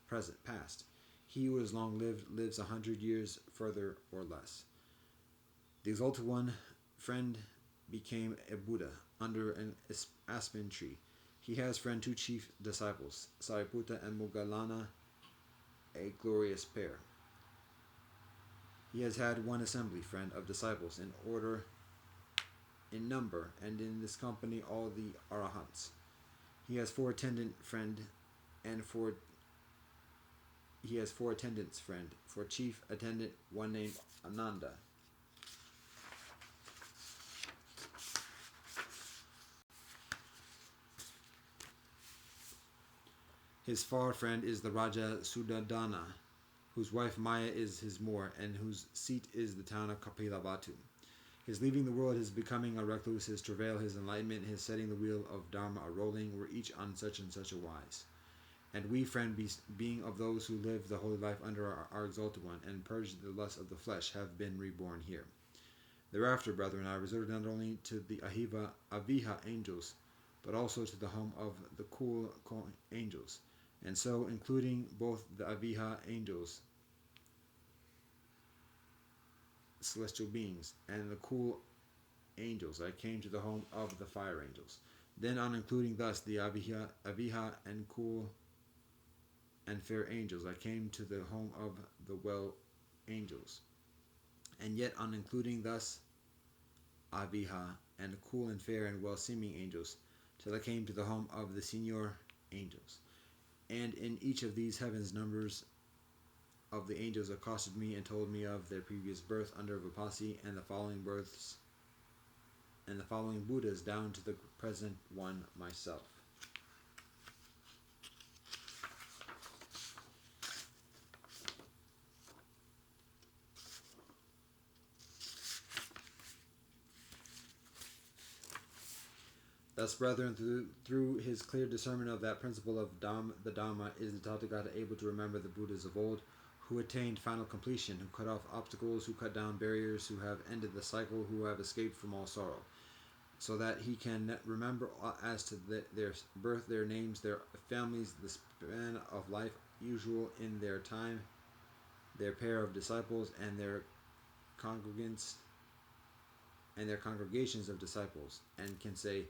present, past. He who is long lived lives 100 years further or less. The Exalted One, friend, became a Buddha under an aspen tree. He has, friend, 2 chief disciples, Sariputta and Moggallana, a glorious pair. He has had 1 assembly, friend, of disciples, in order, in number, and in this company all the Arahants. He has 4 attendant, friend, and he has 4 attendants, friend. For chief attendant, one named Ananda. His far friend is the Raja Suddhodana, whose wife Maya is his moor, and whose seat is the town of Kapilavatthu. His leaving the world, his becoming a recluse, his travail, his enlightenment, his setting the wheel of Dharma a-rolling, were each on such and such a wise. And we, friend, being of those who live the holy life under our Exalted One, and purged the lust of the flesh, have been reborn here. Thereafter, brethren, I resorted not only to the Aviha angels, but also to the home of the cool angels, and so, including both the Aviha angels, celestial beings, and the cool angels, I came to the home of the fire angels. Then, on including thus the Aviha and cool and fair angels, I came to the home of the well angels. And yet, on including thus Aviha and cool and fair and well-seeming angels, till I came to the home of the senior angels. And in each of these heavens numbers of the angels accosted me and told me of their previous birth under Vipassi and the following births and the following Buddhas down to the present one myself. Thus, brethren, through his clear discernment of that principle of the Dhamma, is the Tathagata able to remember the Buddhas of old, who attained final completion, who cut off obstacles, who cut down barriers, who have ended the cycle, who have escaped from all sorrow, so that he can remember as to their birth, their names, their families, the span of life usual in their time, their pair of disciples, and their congregants, and their congregations of disciples, and can say,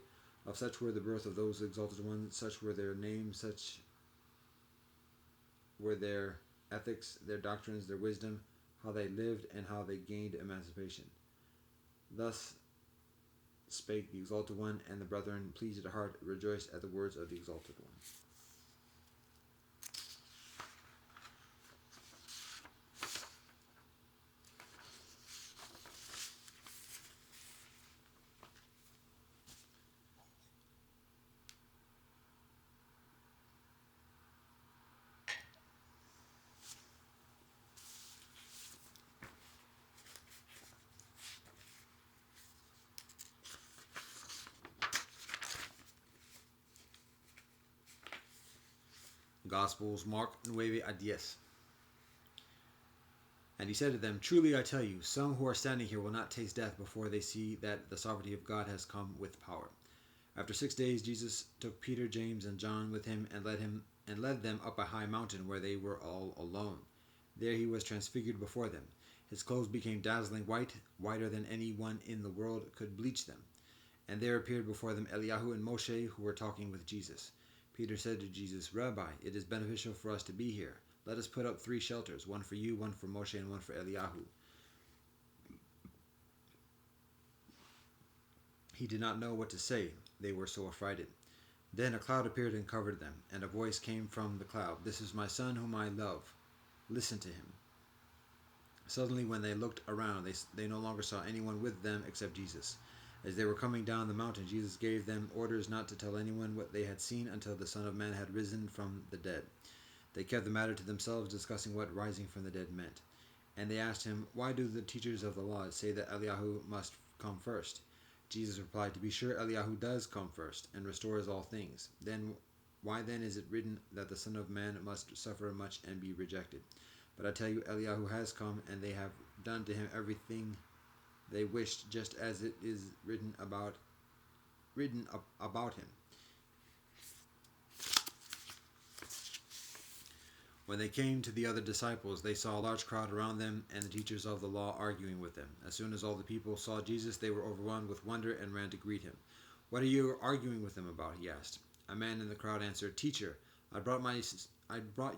of such were the birth of those exalted ones, such were their names, such were their ethics, their doctrines, their wisdom, how they lived, and how they gained emancipation. Thus spake the Exalted One, and the brethren, pleased at heart, rejoiced at the words of the Exalted One. Gospels, Mark 9:10. And he said to them, truly I tell you, some who are standing here will not taste death before they see that the sovereignty of God has come with power. After 6 days, Jesus took Peter, James, and John with him and led them up a high mountain where they were all alone. There he was transfigured before them. His clothes became dazzling white, whiter than anyone in the world could bleach them. And there appeared before them Eliyahu and Moshe, who were talking with Jesus. Peter said to Jesus, Rabbi, it is beneficial for us to be here. Let us put up 3 shelters, one for you, one for Moshe, and one for Eliyahu. He did not know what to say. They were so affrighted. Then a cloud appeared and covered them, and a voice came from the cloud, this is my son whom I love. Listen to him. Suddenly when they looked around, they no longer saw anyone with them except Jesus. As they were coming down the mountain, Jesus gave them orders not to tell anyone what they had seen until the Son of Man had risen from the dead. They kept the matter to themselves, discussing what rising from the dead meant. And they asked him, why do the teachers of the law say that Eliyahu must come first? Jesus replied, to be sure Eliyahu does come first, and restores all things. Why then is it written that the Son of Man must suffer much and be rejected? But I tell you, Eliyahu has come, and they have done to him everything they wished, just as it is written about him. When they came to the other disciples, they saw a large crowd around them and the teachers of the law arguing with them. As soon as all the people saw Jesus, they were overwhelmed with wonder and ran to greet him. What are you arguing with them about? He asked. A man in the crowd answered, Teacher, I brought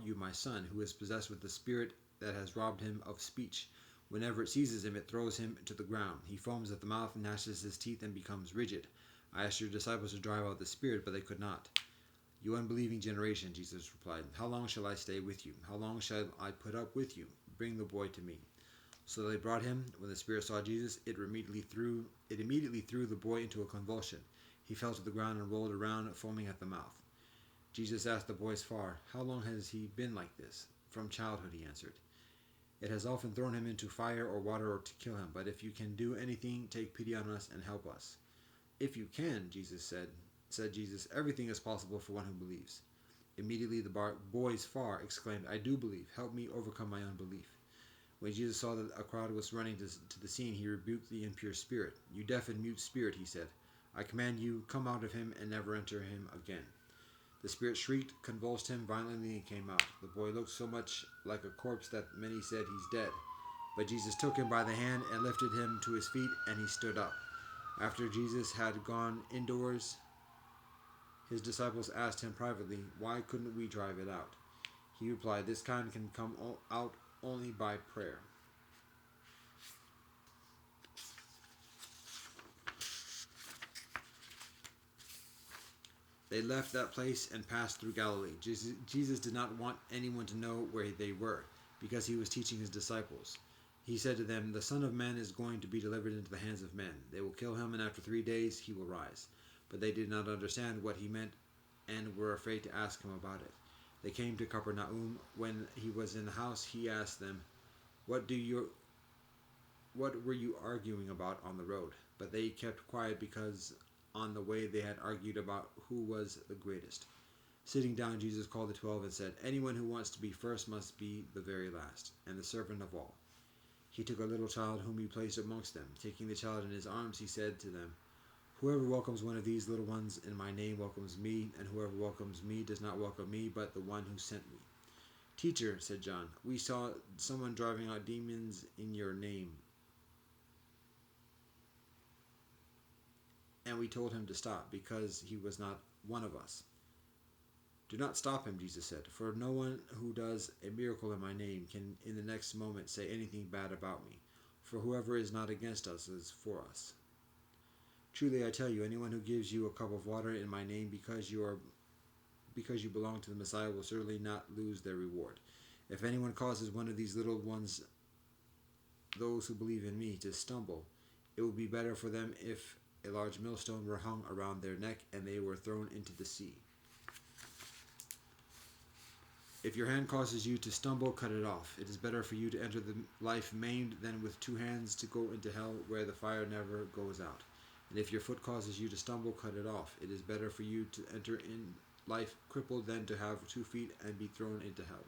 you my son, who is possessed with the spirit that has robbed him of speech. Whenever it seizes him, it throws him to the ground. He foams at the mouth, gnashes his teeth, and becomes rigid. I asked your disciples to drive out the spirit, but they could not. You unbelieving generation, Jesus replied, how long shall I stay with you? How long shall I put up with you? Bring the boy to me. So they brought him. When the spirit saw Jesus, it immediately threw the boy into a convulsion. He fell to the ground and rolled around, foaming at the mouth. Jesus asked the boy's father, how long has he been like this? From childhood, he answered. It has often thrown him into fire or water or to kill him, but if you can do anything, take pity on us and help us. If you can, Jesus said Jesus, everything is possible for one who believes. Immediately the boy's father exclaimed, I do believe. Help me overcome my unbelief. When Jesus saw that a crowd was running to the scene, he rebuked the impure spirit. You deaf and mute spirit, he said, I command you, come out of him and never enter him again. The spirit shrieked, convulsed him violently, and came out. The boy looked so much like a corpse that many said he's dead. But Jesus took him by the hand and lifted him to his feet, and he stood up. After Jesus had gone indoors, his disciples asked him privately, why couldn't we drive it out? He replied, this kind can come out only by prayer. They left that place and passed through Galilee. Jesus did not want anyone to know where they were, because he was teaching his disciples. He said to them, "The Son of Man is going to be delivered into the hands of men. They will kill him, and after 3 days he will rise." But they did not understand what he meant and were afraid to ask him about it. They came to Capernaum. When he was in the house, he asked them, What were you arguing about on the road?" But they kept quiet because on the way they had argued about who was the greatest. Sitting down, Jesus called the 12 and said, "Anyone who wants to be first must be the very last, and the servant of all." He took a little child whom he placed amongst them. Taking the child in his arms, he said to them, "Whoever welcomes one of these little ones in my name welcomes me, and whoever welcomes me does not welcome me, but the one who sent me." "Teacher," said John, "we saw someone driving out demons in your name, and we told him to stop because he was not one of us." "Do not stop him," Jesus said, "for no one who does a miracle in my name can in the next moment say anything bad about me. For whoever is not against us is for us. Truly I tell you, anyone who gives you a cup of water in my name because you belong to the Messiah will certainly not lose their reward. If anyone causes one of these little ones, those who believe in me, to stumble, it would be better for them if a large millstone were hung around their neck and they were thrown into the sea. If your hand causes you to stumble, cut it off. It is better for you to enter the life maimed than with 2 hands to go into hell, where the fire never goes out. And if your foot causes you to stumble, cut it off. It is better for you to enter in life crippled than to have 2 feet and be thrown into hell.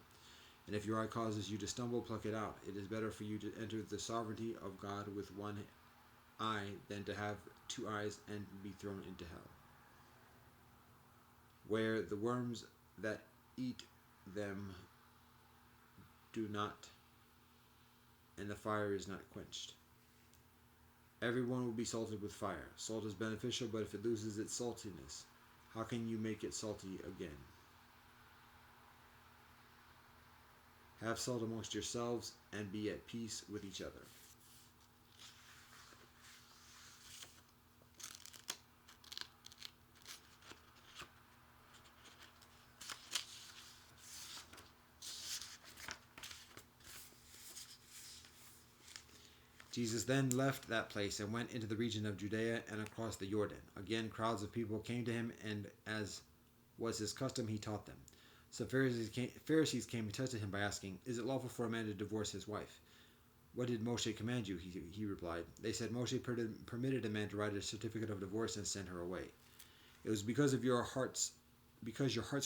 And if your eye causes you to stumble, pluck it out. It is better for you to enter the sovereignty of God with 1 eye than to have 2 eyes and be thrown into hell, where the worms that eat them do not, and the fire is not quenched. Everyone will be salted with fire. Salt is beneficial, but if it loses its saltiness, how can you make it salty again? Have salt amongst yourselves, and be at peace with each other. Jesus then left that place and went into the region of Judea and across the Jordan. Again, crowds of people came to him, and as was his custom, he taught them. Some Pharisees came and tested him by asking, "Is it lawful for a man to divorce his wife?" "What did Moshe command you?" he replied. They said, "Moshe permitted a man to write a certificate of divorce and send her away." "It was because your hearts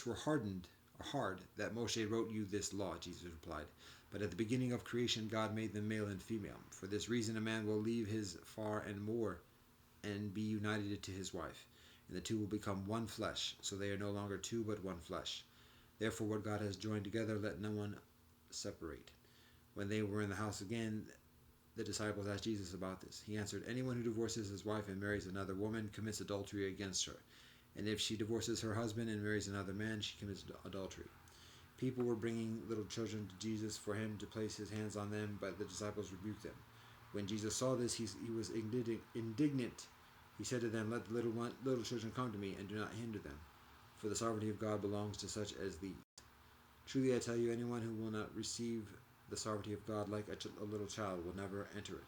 were hard, that Moshe wrote you this law," Jesus replied. "But at the beginning of creation, God made them male and female. For this reason, a man will leave his far and more and be united to his wife, and the two will become one flesh. So they are no longer 2, but one flesh. Therefore, what God has joined together, let no one separate." When they were in the house again, the disciples asked Jesus about this. He answered, "Anyone who divorces his wife and marries another woman commits adultery against her. And if she divorces her husband and marries another man, she commits adultery." People were bringing little children to Jesus for him to place his hands on them, but the disciples rebuked them. When Jesus saw this, he was indignant. He said to them, "Let the little children come to me, and do not hinder them, for the sovereignty of God belongs to such as these. Truly I tell you, anyone who will not receive the sovereignty of God like a little child will never enter it."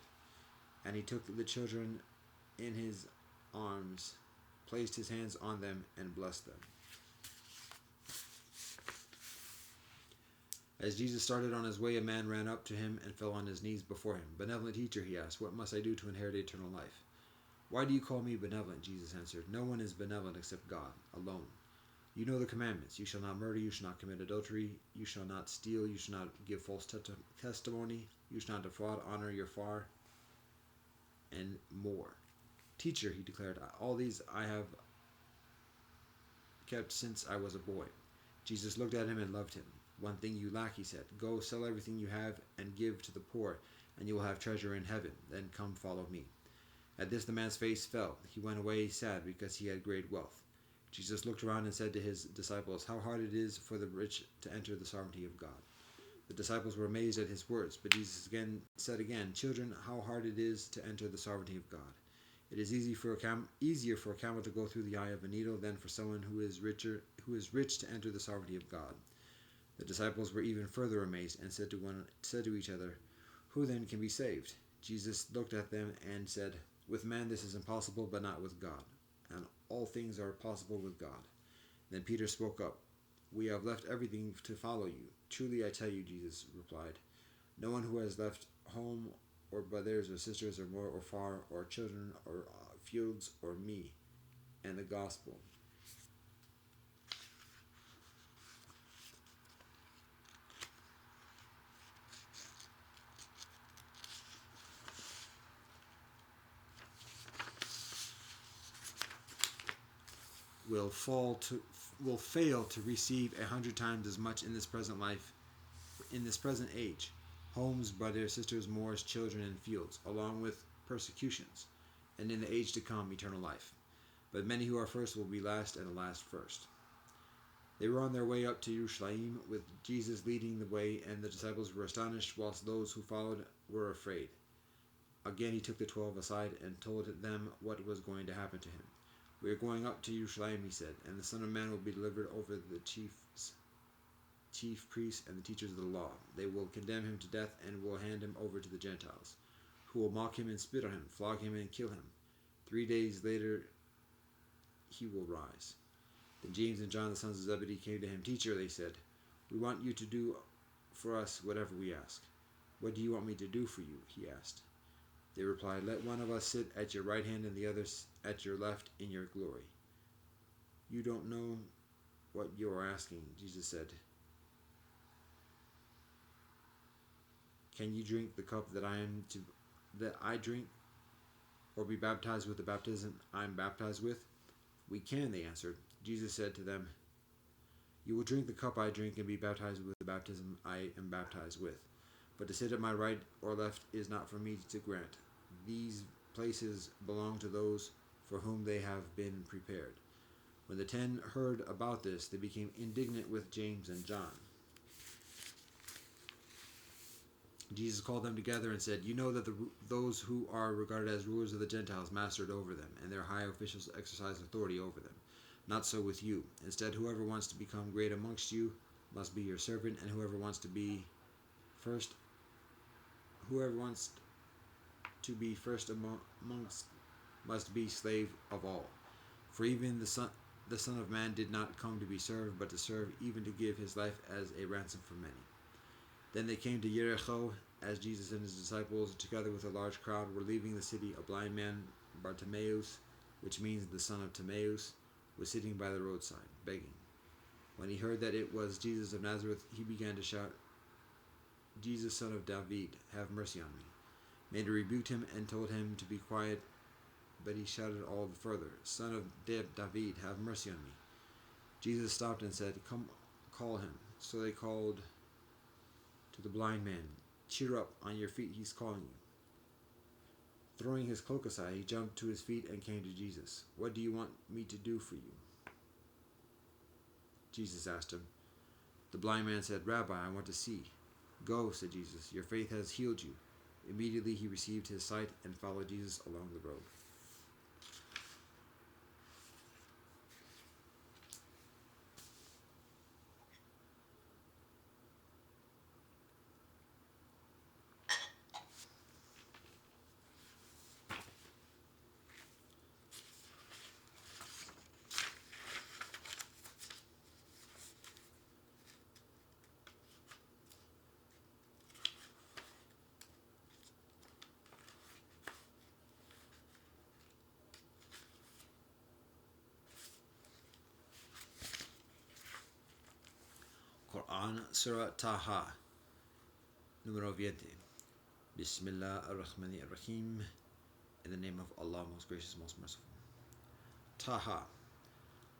And he took the children in his arms, placed his hands on them, and blessed them. As Jesus started on his way, a man ran up to him and fell on his knees before him. "Benevolent teacher," he asked, "what must I do to inherit eternal life?" "Why do you call me benevolent?" Jesus answered. "No one is benevolent except God alone. You know the commandments. You shall not murder, you shall not commit adultery, you shall not steal, you shall not give false testimony, you shall not defraud, honor your father," and more. "Teacher," he declared, "all these I have kept since I was a boy." Jesus looked at him and loved him. "One thing you lack," he said. "Go, sell everything you have and give to the poor, and you will have treasure in heaven. Then come follow me." At this the man's face fell. He went away sad because he had great wealth. Jesus looked around and said to his disciples, "How hard it is for the rich to enter the sovereignty of God." The disciples were amazed at his words, but Jesus said again, "Children, how hard it is to enter the sovereignty of God. It is easier for a camel to go through the eye of a needle than for someone who is rich to enter the sovereignty of God." The disciples were even further amazed and said to each other, "Who then can be saved?" Jesus looked at them and said, "With man this is impossible, but not with God. And all things are possible with God." Then Peter spoke up. "We have left everything to follow you." "Truly I tell you," Jesus replied, "no one who has left home or brothers or sisters or more or far or children or fields or me and the gospel will fail to receive 100 times as much in this present life, in this present age, homes, brothers, sisters, moors, children, and fields, along with persecutions, and in the age to come eternal life. But many who are first will be last, and the last first." They were on their way up to Jerusalem, with Jesus leading the way, and the disciples were astonished, whilst those who followed were afraid. Again he took the 12 aside and told them what was going to happen to him. "We are going up to Jerusalem," he said, "and the Son of Man will be delivered over to the chief priests and the teachers of the law. They will condemn him to death and will hand him over to the Gentiles, who will mock him and spit on him, flog him and kill him. 3 days later he will rise." Then James and John, the sons of Zebedee, came to him. "Teacher," they said, "we want you to do for us whatever we ask." "What do you want me to do for you?" he asked. They replied, "Let one of us sit at your right hand and the other at your left in your glory." "You don't know what you are asking," Jesus said. "Can you drink the cup that I drink, or be baptized with the baptism I am baptized with?" "We can," they answered. Jesus said to them, "You will drink the cup I drink and be baptized with the baptism I am baptized with. But to sit at my right or left is not for me to grant. These places belong to those for whom they have been prepared." When the 10 heard about this, they became indignant with James and John. Jesus called them together and said, "You know that those who are regarded as rulers of the Gentiles master it over them, and their high officials exercise authority over them. Not so with you. Instead, whoever wants to become great amongst you must be your servant, and whoever wants to be first amongst must be slave of all. For even the Son of Man did not come to be served, but to serve, even to give his life as a ransom for many." Then they came to Jericho. As Jesus and his disciples, together with a large crowd, were leaving the city, a blind man, Bartimaeus, which means the son of Timaeus, was sitting by the roadside, begging. When he heard that it was Jesus of Nazareth, he began to shout, "Jesus, son of David, have mercy on me." Many rebuked him and told him to be quiet, but he shouted all the further, "Son of David, have mercy on me." Jesus stopped and said, "Come, call him." So they called to the blind man, "Cheer up, on your feet, he's calling you." Throwing his cloak aside, he jumped to his feet and came to Jesus. "What do you want me to do for you?" Jesus asked him. The blind man said, "Rabbi, I want to see." "Go," said Jesus, "your faith has healed you." Immediately he received his sight and followed Jesus along the road. Quran, Surah Taha, número 20. Bismillah ar-Rahman ar-Rahim. In the name of Allah, most gracious, most merciful. Taha.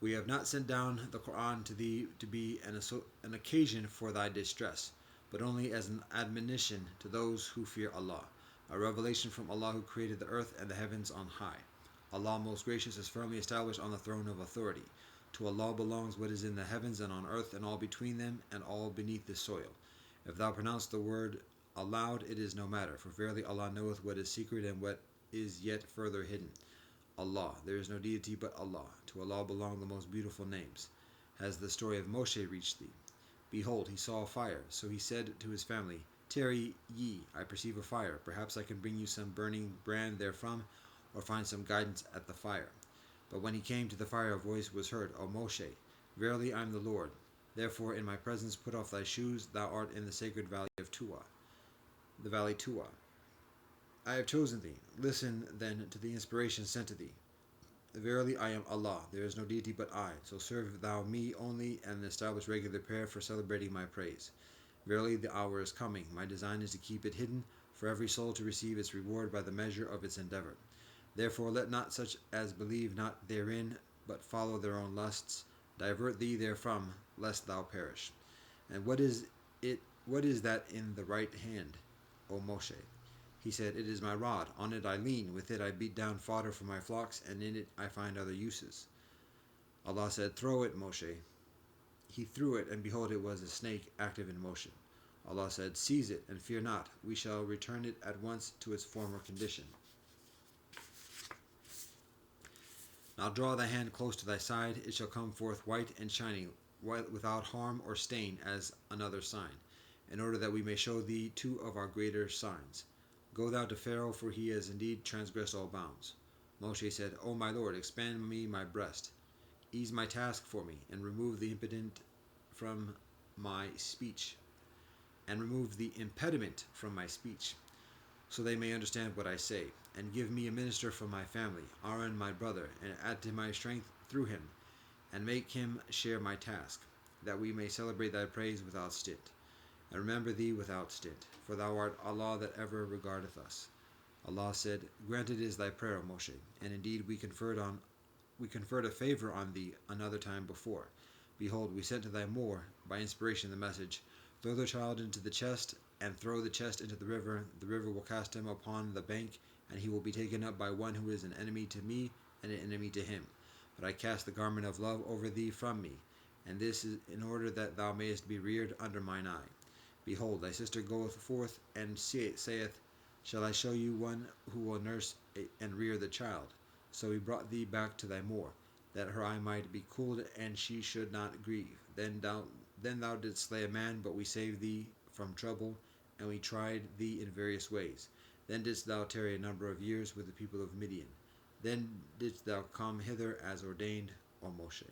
We have not sent down the Quran to thee to be an occasion for thy distress, but only as an admonition to those who fear Allah, a revelation from Allah who created the earth and the heavens on high. Allah, most gracious, is firmly established on the throne of authority. To Allah belongs what is in the heavens and on earth, and all between them, and all beneath the soil. If thou pronounce the word aloud, it is no matter, for verily Allah knoweth what is secret and what is yet further hidden. Allah, there is no deity but Allah. To Allah belong the most beautiful names. Has the story of Moshe reached thee? Behold, he saw a fire. So he said to his family, Tarry ye, I perceive a fire. Perhaps I can bring you some burning brand therefrom, or find some guidance at the fire. But when he came to the fire, a voice was heard, O Moshe, verily I am the Lord. Therefore in my presence put off thy shoes, thou art in the sacred valley of Tuah, the valley Tuah. I have chosen thee. Listen then to the inspiration sent to thee. Verily I am Allah, there is no deity but I, so serve thou me only, and establish regular prayer for celebrating my praise. Verily the hour is coming, my design is to keep it hidden, for every soul to receive its reward by the measure of its endeavor. Therefore let not such as believe not therein, but follow their own lusts, divert thee therefrom, lest thou perish. And what is that in the right hand, O Moshe? He said, It is my rod. On it I lean. With it I beat down fodder for my flocks, and in it I find other uses. Allah said, Throw it, Moshe. He threw it, and behold, it was a snake active in motion. Allah said, Seize it, and fear not. We shall return it at once to its former condition. Now draw thy hand close to thy side. It shall come forth white and shining, without harm or stain, as another sign, in order that we may show thee two of our greater signs. Go thou to Pharaoh, for he has indeed transgressed all bounds. Moshe said, O my Lord, expand me my breast, ease my task for me, and remove the impediment from my speech, so they may understand what I say, and give me a minister from my family, Aaron my brother, and add to my strength through him, and make him share my task, that we may celebrate thy praise without stint, and remember thee without stint, for thou art Allah that ever regardeth us. Allah said, Granted is thy prayer, O Moshe, and indeed we conferred a favor on thee another time before. Behold, we sent to thy more, by inspiration, the message, Throw the child into the chest, and throw the chest into the river will cast him upon the bank, and he will be taken up by one who is an enemy to me, and an enemy to him. But I cast the garment of love over thee from me, and this is in order that thou mayest be reared under mine eye. Behold, thy sister goeth forth, and saith, Shall I show you one who will nurse and rear the child? So he brought thee back to thy more, that her eye might be cooled, and she should not grieve. Then thou didst slay a man, but we saved thee from trouble, and we tried thee in various ways. Then didst thou tarry a number of years with the people of Midian. Then didst thou come hither as ordained, O Moshe.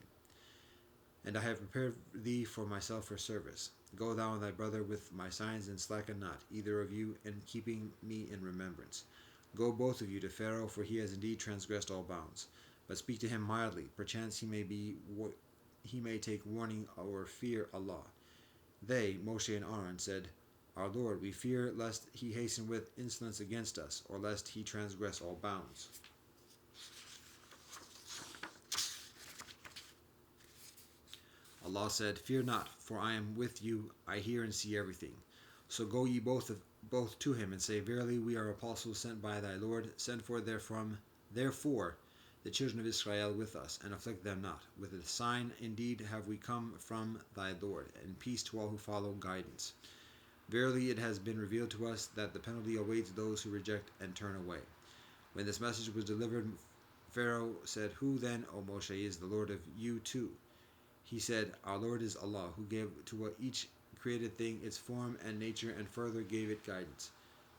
And I have prepared thee for myself for service. Go thou and thy brother with my signs, and slacken not, either of you, in keeping me in remembrance. Go both of you to Pharaoh, for he has indeed transgressed all bounds. But speak to him mildly, perchance he may take warning or fear Allah. They, Moshe and Aaron, said, Our Lord, we fear lest he hasten with insolence against us, or lest he transgress all bounds. Allah said, Fear not, for I am with you, I hear and see everything. So go ye both to him, and say, Verily we are apostles sent by thy Lord, send forth therefore the children of Israel with us, and afflict them not. With a sign indeed have we come from thy Lord, and peace to all who follow guidance. Verily it has been revealed to us that the penalty awaits those who reject and turn away. When this message was delivered, Pharaoh said, Who then, O Moshe, is the Lord of you too? He said, Our Lord is Allah, who gave to each created thing its form and nature, and further gave it guidance.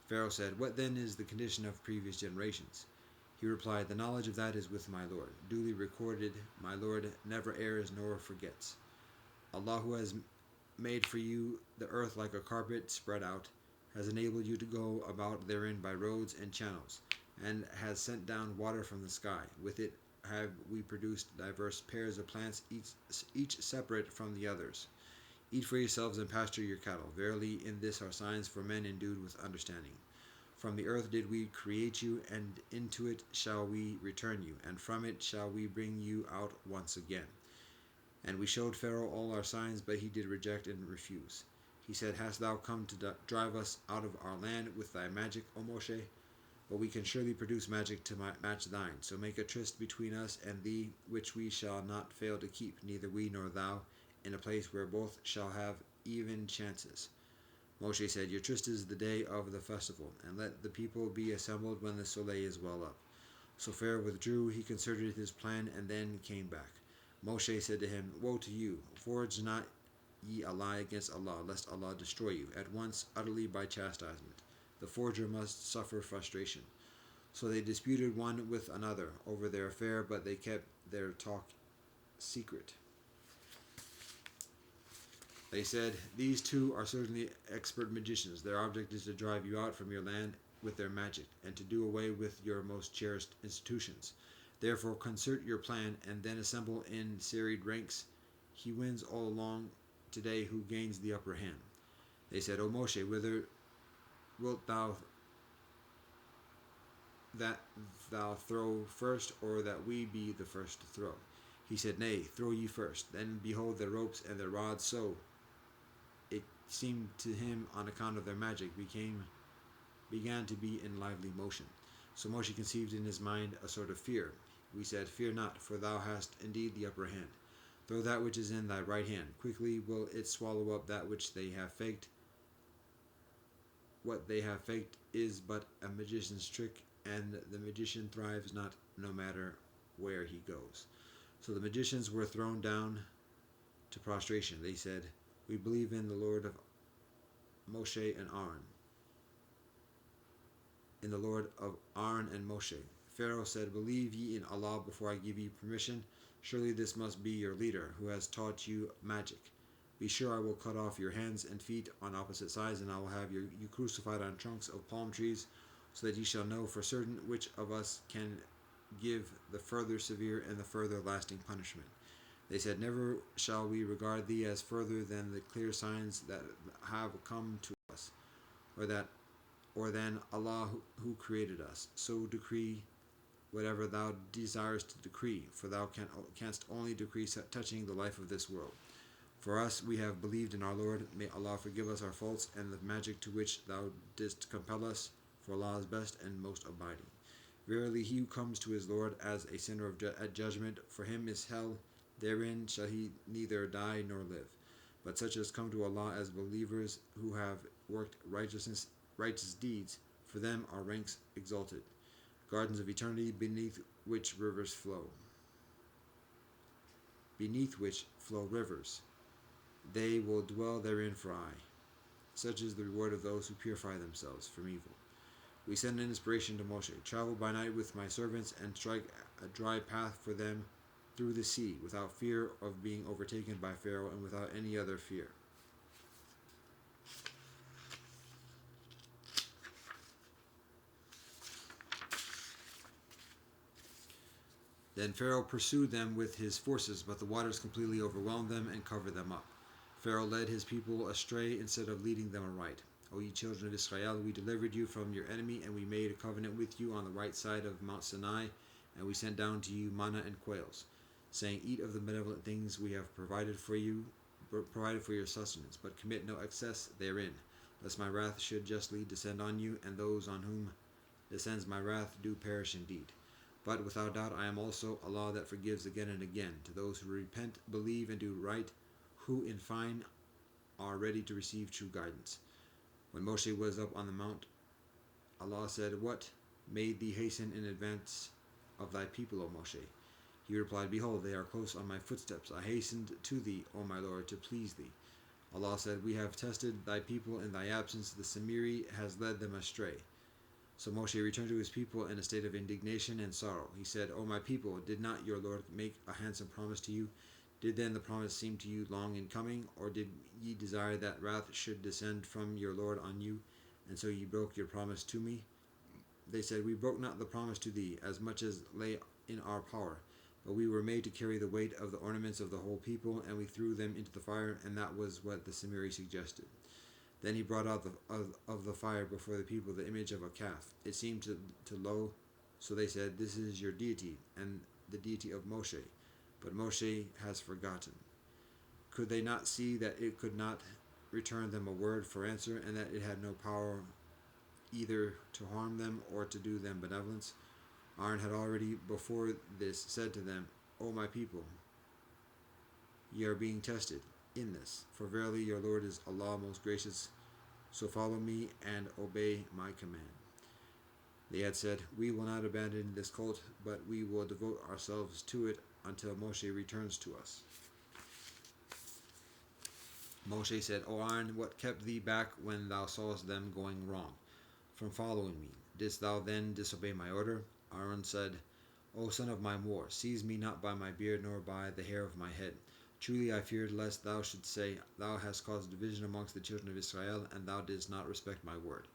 Pharaoh said, What then is the condition of previous generations? He replied, The knowledge of that is with my Lord, duly recorded. My Lord never errs nor forgets. Allah, who has made for you the earth like a carpet spread out, has enabled you to go about therein by roads and channels, and has sent down water from the sky. With it have we produced diverse pairs of plants, each separate from the others. Eat for yourselves and pasture your cattle. Verily in this are signs for men endued with understanding. From the earth did we create you, and into it shall we return you, and from it shall we bring you out once again. And we showed Pharaoh all our signs, but he did reject and refuse. He said, Hast thou come to drive us out of our land with thy magic, O Moshe? But we can surely produce magic to match thine. So make a tryst between us and thee, which we shall not fail to keep, neither we nor thou, in a place where both shall have even chances. Moshe said, Your tryst is the day of the festival, and let the people be assembled when the soleil is well up. So Pharaoh withdrew, he considered his plan, and then came back. Moshe said to him, Woe to you, forge not ye a lie against Allah, lest Allah destroy you at once utterly by chastisement. The forger must suffer frustration. So they disputed one with another over their affair, but they kept their talk secret. They said, "These two are certainly expert magicians. Their object is to drive you out from your land with their magic, and to do away with your most cherished institutions. Therefore concert your plan, and then assemble in serried ranks. He wins all along today who gains the upper hand." They said, "O Moshe, whither wilt thou that thou throw first, or that we be the first to throw?" He said, "Nay, throw ye first." Then behold, their ropes and their rods, so it seemed to him on account of their magic, began to be in lively motion. So Moshe conceived in his mind a sort of fear. We said, "Fear not, for thou hast indeed the upper hand. Throw that which is in thy right hand. Quickly will it swallow up that which they have faked. What they have faked is but a magician's trick, and the magician thrives not, no matter where he goes." So the magicians were thrown down to prostration. They said, "We believe in the Lord of Moshe and Aaron." In the Lord of Aaron and Moshe. Pharaoh said, "Believe ye in Allah before I give you permission. Surely this must be your leader, who has taught you magic. Be sure I will cut off your hands and feet on opposite sides, and I will have you crucified on trunks of palm trees, so that ye shall know for certain which of us can give the further severe and the further lasting punishment." They said, "Never shall we regard thee as further than the clear signs that have come to us, or than Allah who created us. So decree whatever thou desirest to decree, for thou canst only decree touching the life of this world. For us, we have believed in our Lord. May Allah forgive us our faults and the magic to which thou didst compel us, for Allah is best and most abiding. Verily, he who comes to his Lord as a sinner at judgment, for him is hell. Therein shall he neither die nor live. But such as come to Allah as believers who have worked righteous deeds, for them are ranks exalted, gardens of eternity beneath which flow rivers. They will dwell therein for aye. Such is the reward of those who purify themselves from evil. We send an inspiration to Moshe. Travel by night with my servants and strike a dry path for them through the sea, without fear of being overtaken by Pharaoh and without any other fear. Then Pharaoh pursued them with his forces, but the waters completely overwhelmed them and covered them up. Pharaoh led his people astray instead of leading them aright. O ye children of Israel, we delivered you from your enemy, and we made a covenant with you on the right side of Mount Sinai, and we sent down to you manna and quails, saying, "Eat of the benevolent things we have provided for your sustenance, but commit no excess therein, lest my wrath should justly descend on you, and those on whom descends my wrath do perish indeed. But without doubt I am also Allah that forgives again and again to those who repent, believe, and do right, who in fine are ready to receive true guidance." When Moshe was up on the mount, Allah said, "What made thee hasten in advance of thy people, O Moshe?" He replied, "Behold, they are close on my footsteps. I hastened to thee, O my Lord, to please thee." Allah said, "We have tested thy people in thy absence. The Samiri has led them astray." So Moshe returned to his people in a state of indignation and sorrow. He said, "O my people, did not your Lord make a handsome promise to you? Did then the promise seem to you long in coming, or did ye desire that wrath should descend from your Lord on you, and so ye broke your promise to me?" They said, "We broke not the promise to thee, as much as lay in our power, but we were made to carry the weight of the ornaments of the whole people, and we threw them into the fire, and that was what the Samiri suggested." Then he brought out of the fire before the people the image of a calf. It seemed to low, so they said, "This is your deity, and the deity of Moshe." But Moshe has forgotten. Could they not see that it could not return them a word for answer, and that it had no power either to harm them or to do them benevolence? Aaron had already before this said to them, "O my people, ye are being tested in this, for verily your Lord is Allah most gracious, so follow me and obey my command." They had said, "We will not abandon this cult, but we will devote ourselves to it until Moshe returns to us." Moshe said, O Aaron, what kept thee back when thou sawest them going wrong, from following me? Didst thou then disobey my order? Aaron said, O son of my war, seize me not by my beard nor by the hair of my head. Truly I feared lest thou shouldst say, Thou hast caused division amongst the children of Israel, and thou didst not respect my word.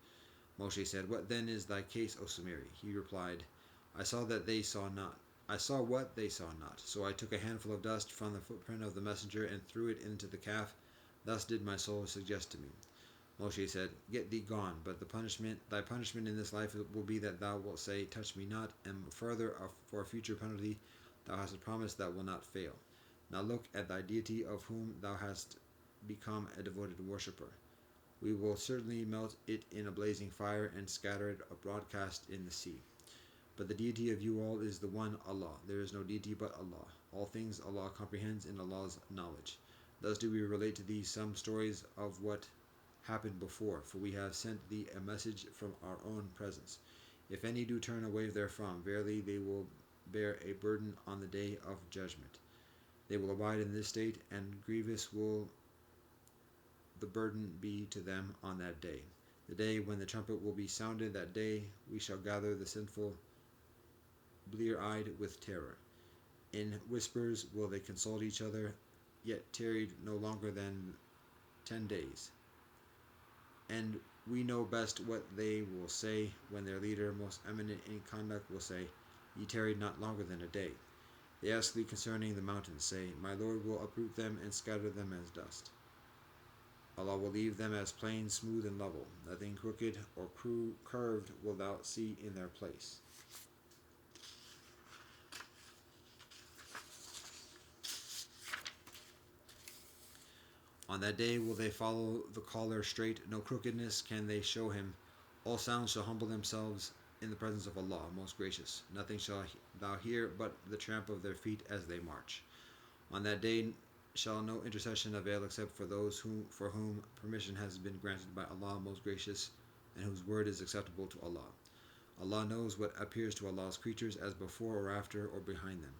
Moshe said, What then is thy case, O Samiri? He replied, I saw that they saw not. I saw what they saw not. So I took a handful of dust from the footprint of the messenger and threw it into the calf. Thus did my soul suggest to me. Moshe said, Get thee gone, but thy punishment in this life will be that thou wilt say, Touch me not, and further, for a future penalty, thou hast a promise that will not fail. Now look at thy deity of whom thou hast become a devoted worshipper. We will certainly melt it in a blazing fire and scatter it broadcast in the sea. But the deity of you all is the one Allah. There is no deity but Allah. All things Allah comprehends in Allah's knowledge. Thus do we relate to thee some stories of what happened before, for we have sent thee a message from our own presence. If any do turn away therefrom, verily they will bear a burden on the day of judgment. They will abide in this state, and grievous will the burden be to them on that day. The day when the trumpet will be sounded, that day we shall gather the sinful blear-eyed with terror. In whispers will they consult each other, yet tarried no longer than 10 days. And we know best what they will say when their leader, most eminent in conduct, will say, Ye tarried not longer than a day. They ask thee concerning the mountains, say, My Lord will uproot them and scatter them as dust. Allah will leave them as plain, smooth, and level. Nothing crooked or curved will thou see in their place. On that day will they follow the caller straight, no crookedness can they show him. All sounds shall humble themselves in the presence of Allah, most gracious. Nothing shall thou hear but the tramp of their feet as they march. On that day shall no intercession avail except for those for whom permission has been granted by Allah, most gracious, and whose word is acceptable to Allah. Allah knows what appears to Allah's creatures as before or after or behind them,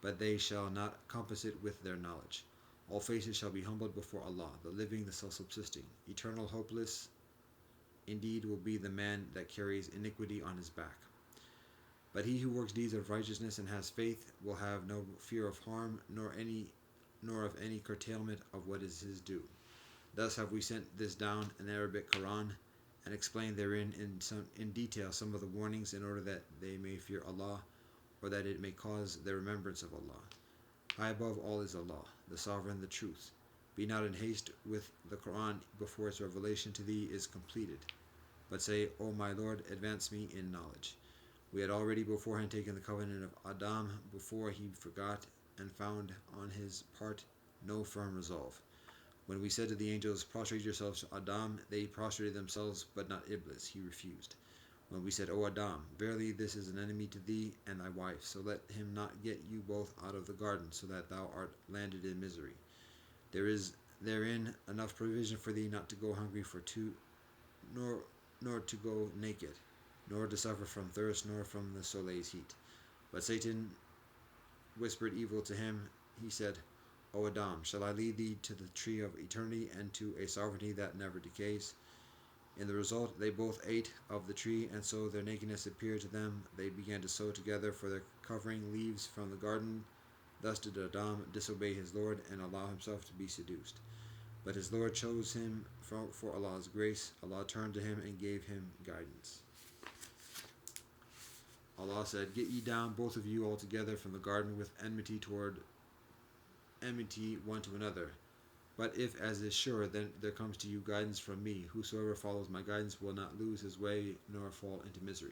but they shall not compass it with their knowledge. All faces shall be humbled before Allah, the living, the self-subsisting. Eternal, hopeless, indeed, will be the man that carries iniquity on his back. But he who works deeds of righteousness and has faith will have no fear of harm, nor of any curtailment of what is his due. Thus have we sent this down, an Arabic Quran, and explained therein in detail some of the warnings in order that they may fear Allah, or that it may cause the remembrance of Allah. High above all is Allah, the Sovereign, the Truth. Be not in haste with the Quran before its revelation to thee is completed, but say, O my Lord, advance me in knowledge. We had already beforehand taken the covenant of Adam before he forgot and found on his part no firm resolve. When we said to the angels, Prostrate yourselves to Adam, they prostrated themselves, but not Iblis, he refused. When we said, O Adam, verily this is an enemy to thee and thy wife, so let him not get you both out of the garden, so that thou art landed in misery. There is therein enough provision for thee not to go hungry for two, nor to go naked, nor to suffer from thirst, nor from the soleil's heat. But Satan whispered evil to him. He said, O Adam, shall I lead thee to the tree of eternity and to a sovereignty that never decays? In the result, they both ate of the tree, and so their nakedness appeared to them. They began to sew together for their covering leaves from the garden. Thus did Adam disobey his Lord and allow himself to be seduced. But his Lord chose him for Allah's grace. Allah turned to him and gave him guidance. Allah said, Get ye down, both of you altogether, from the garden with enmity one to another. But if, as is sure, then there comes to you guidance from me, whosoever follows my guidance will not lose his way nor fall into misery.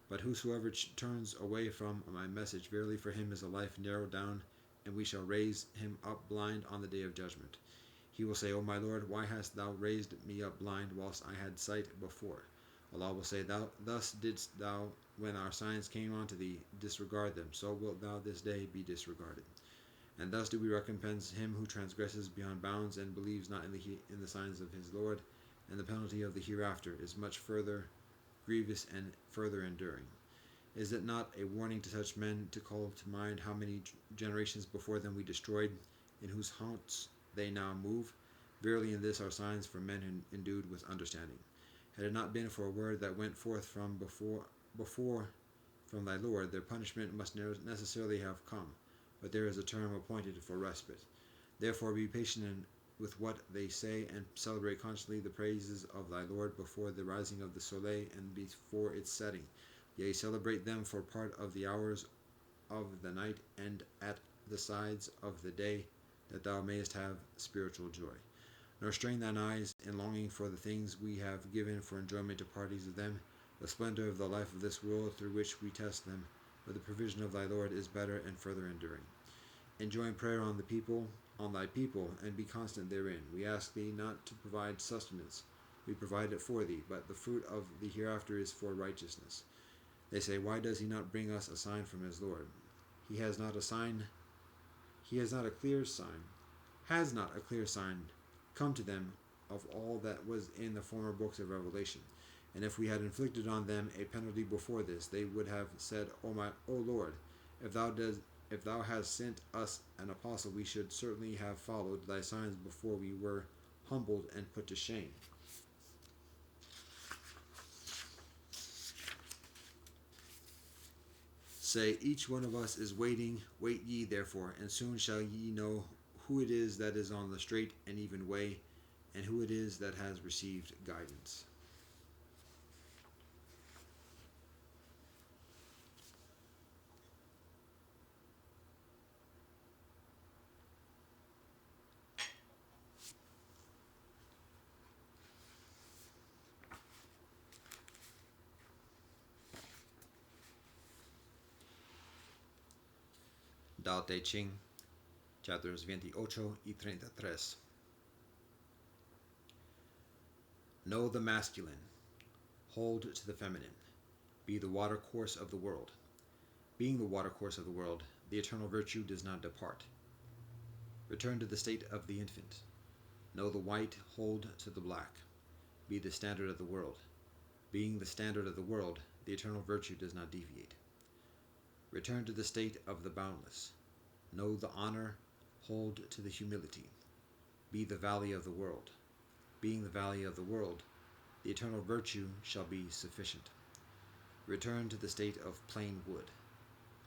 But whosoever turns away from my message, verily for him is a life narrowed down, and we shall raise him up blind on the day of judgment. He will say, O my Lord, why hast thou raised me up blind whilst I had sight before? Allah will say, Thus didst thou, when our signs came unto thee, disregard them, so wilt thou this day be disregarded. And thus do we recompense him who transgresses beyond bounds and believes not in the signs of his Lord, and the penalty of the hereafter is much further grievous and further enduring. Is it not a warning to such men to call to mind how many generations before them we destroyed, in whose haunts they now move? Verily in this are signs for men endued with understanding. Had it not been for a word that went forth from before from thy Lord, their punishment must necessarily have come, but there is a term appointed for respite. Therefore be patient with what they say, and celebrate constantly the praises of thy Lord before the rising of the soleil and before its setting. Yea, celebrate them for part of the hours of the night and at the sides of the day, that thou mayest have spiritual joy. Nor strain thine eyes in longing for the things we have given for enjoyment to parties of them, the splendor of the life of this world through which we test them, but the provision of thy Lord is better and further enduring. Enjoin prayer on thy people, and be constant therein. We ask thee not to provide sustenance, we provide it for thee, but the fruit of the hereafter is for righteousness. They say, why does he not bring us a sign from his Lord? He has not a sign, has not a clear sign come to them of all that was in the former books of Revelation. And if we had inflicted on them a penalty before this, they would have said, O Lord, if thou hast sent us an apostle, we should certainly have followed thy signs before we were humbled and put to shame. Say, each one of us is waiting. Wait ye therefore, and soon shall ye know who it is that is on the straight and even way, and who it is that has received guidance. Tao Te Ching, chapters 28 y 33. Know the masculine, hold to the feminine, be the watercourse of the world. Being the watercourse of the world, the eternal virtue does not depart. Return to the state of the infant. Know the white, hold to the black. Be the standard of the world. Being the standard of the world, the eternal virtue does not deviate. Return to the state of the boundless. Know the honor, hold to the humility. Be the valley of the world. Being the valley of the world, the eternal virtue shall be sufficient. Return to the state of plain wood.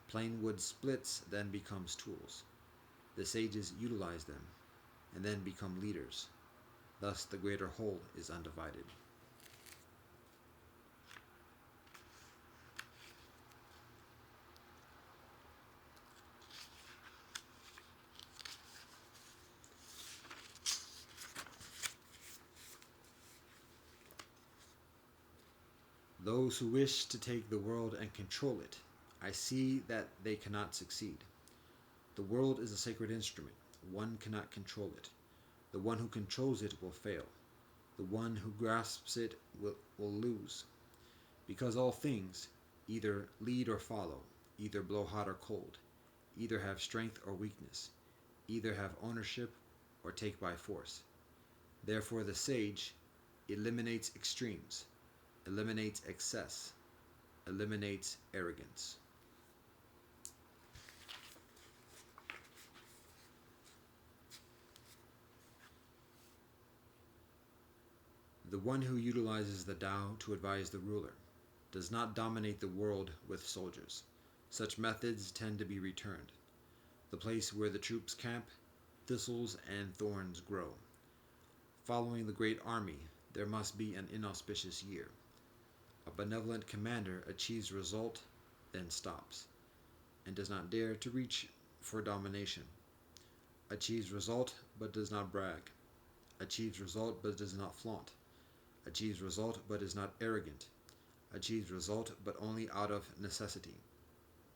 Plain wood splits, then becomes tools. The sages utilize them, and then become leaders. Thus the greater whole is undivided. Those who wish to take the world and control it, I see that they cannot succeed. The world is a sacred instrument. One cannot control it. The one who controls it will fail. The one who grasps it will lose. Because all things either lead or follow, either blow hot or cold, either have strength or weakness, either have ownership or take by force. Therefore the sage eliminates extremes, eliminates excess, eliminates arrogance. The one who utilizes the Tao to advise the ruler does not dominate the world with soldiers. Such methods tend to be returned. The place where the troops camp, thistles and thorns grow. Following the great army, there must be an inauspicious year. A benevolent commander achieves result, then stops, and does not dare to reach for domination. Achieves result, but does not brag. Achieves result, but does not flaunt. Achieves result, but is not arrogant. Achieves result, but only out of necessity.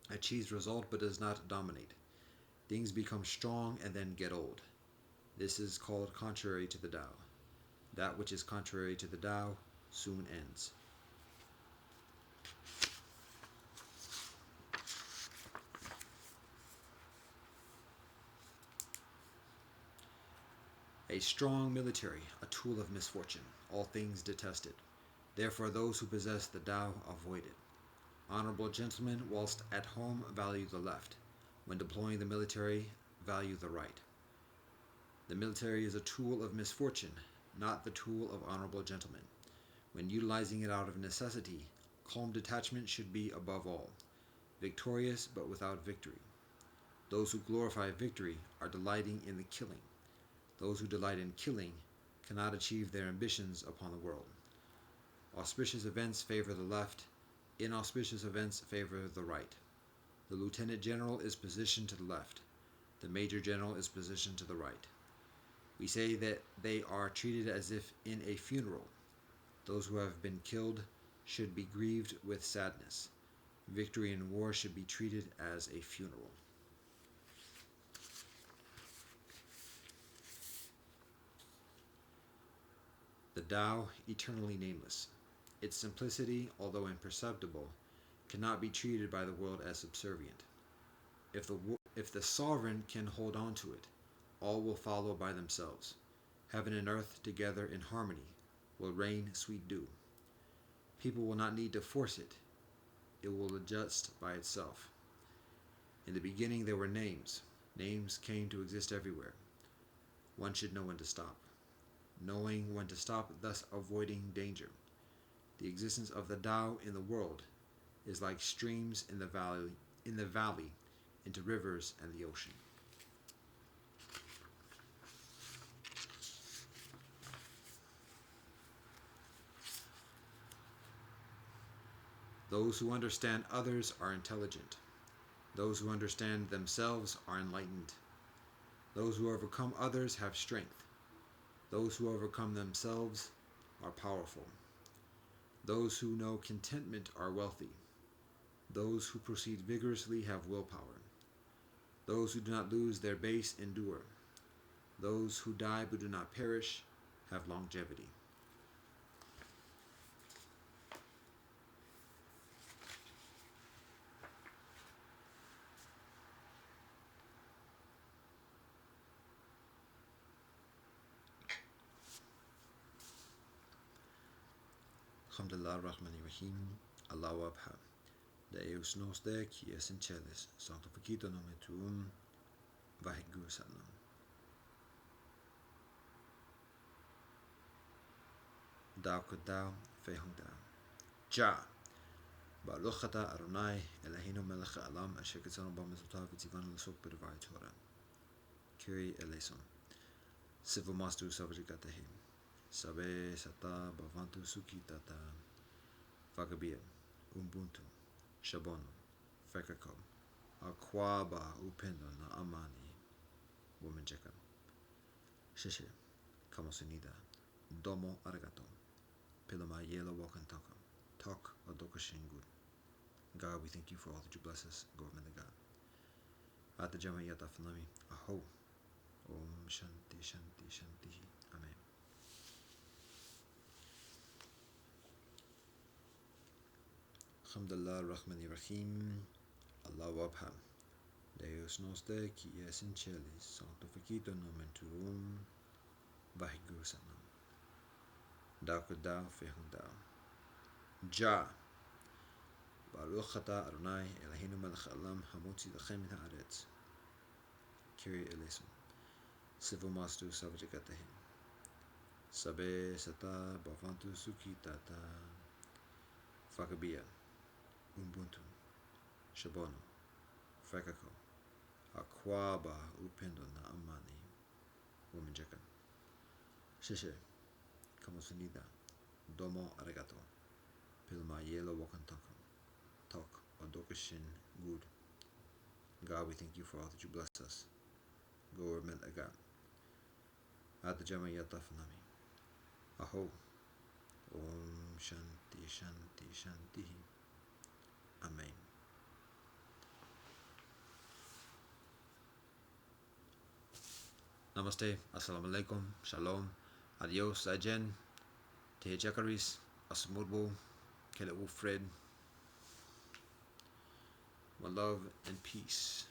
Achieves result, but does not dominate. Things become strong and then get old. This is called contrary to the Tao. That which is contrary to the Tao soon ends. A strong military, a tool of misfortune, all things detested. Therefore those who possess the Tao avoid it. Honorable gentlemen, whilst at home, value the left. When deploying the military, value the right. The military is a tool of misfortune, not the tool of honorable gentlemen. When utilizing it out of necessity, calm detachment should be above all, victorious but without victory. Those who glorify victory are delighting in the killing. Those who delight in killing cannot achieve their ambitions upon the world. Auspicious events favor the left, inauspicious events favor the right. The lieutenant general is positioned to the left. The major general is positioned to the right. We say that they are treated as if in a funeral. Those who have been killed should be grieved with sadness. Victory in war should be treated as a funeral. The Tao, eternally nameless. Its simplicity, although imperceptible, cannot be treated by the world as subservient. If the sovereign can hold on to it, all will follow by themselves. Heaven and earth together in harmony will rain sweet dew. People will not need to force it. It will adjust by itself. In the beginning there were names. Names came to exist everywhere. One should know when to stop. Knowing when to stop, thus avoiding danger. The existence of the Tao in the world is like streams in the valley into rivers and the ocean. Those who understand others are intelligent. Those who understand themselves are enlightened. Those who overcome others have strength. Those who overcome themselves are powerful. Those who know contentment are wealthy. Those who proceed vigorously have willpower. Those who do not lose their base endure. Those who die but do not perish have longevity. Alhamdulillah Rahmani Rahim, Allah Wabha. Deus nos de qui es in celis, sanctificator nomen tuum, Vaheguru Satnam. Dao Kodao, Fehung Dao. Ja. Baruch Ata Adonai, Eloheinu melech ha'olam, asher ketzanu b'mitzvotav v'tzivanu l'sok b'dvar Torah. Kyrie eleison. Sivomastu savajikatehi. Sabe sata bavantu sukitata. Vagabia. Ubuntu. Shabono. Fekako. Akwaba upendo na amani. Womenjeka. Shishe. Kamosunida. Domo arigato. Pilama yelo wakantaka. Talk Adoka Shingu. God, we thank you for all that you bless us. Government of God. Ata Jama Yata Fanami. Aho. Om Shanti Shanti Shanti. Amen. Alhamdulillah Rahmani Rahim. Allah Wabha. Deus nos de qui es in celis, sanctificator nomen tuum, Vaheguru Satnam. Dao Kodao, Fehung Dao. Ja. Baruch Ata Adonai, Eloheinu melech ha'olam, hamotzi lachem min ha'aretz. Kyrie eleison. Sivomastu savajikatehi. Sabe sata bavantu sukitata. Vagabia. Ubuntu. Shabono. Fekako. Akwaba upendo na amani. Womenjeka. Shishe. Kamosunida. Domo arigato. Pilma yelo wakantaka. Talk Adokashin good. God, we thank you for all that you bless us. Government of God. Adajama Yata Fanami. Aho. Om Shanti Shanti Shanti. Amen. Namaste. Assalamu alaikum. Shalom. Adios. Ajen. Tehejakaris. Asmudbo. Kele Fred. My love and peace.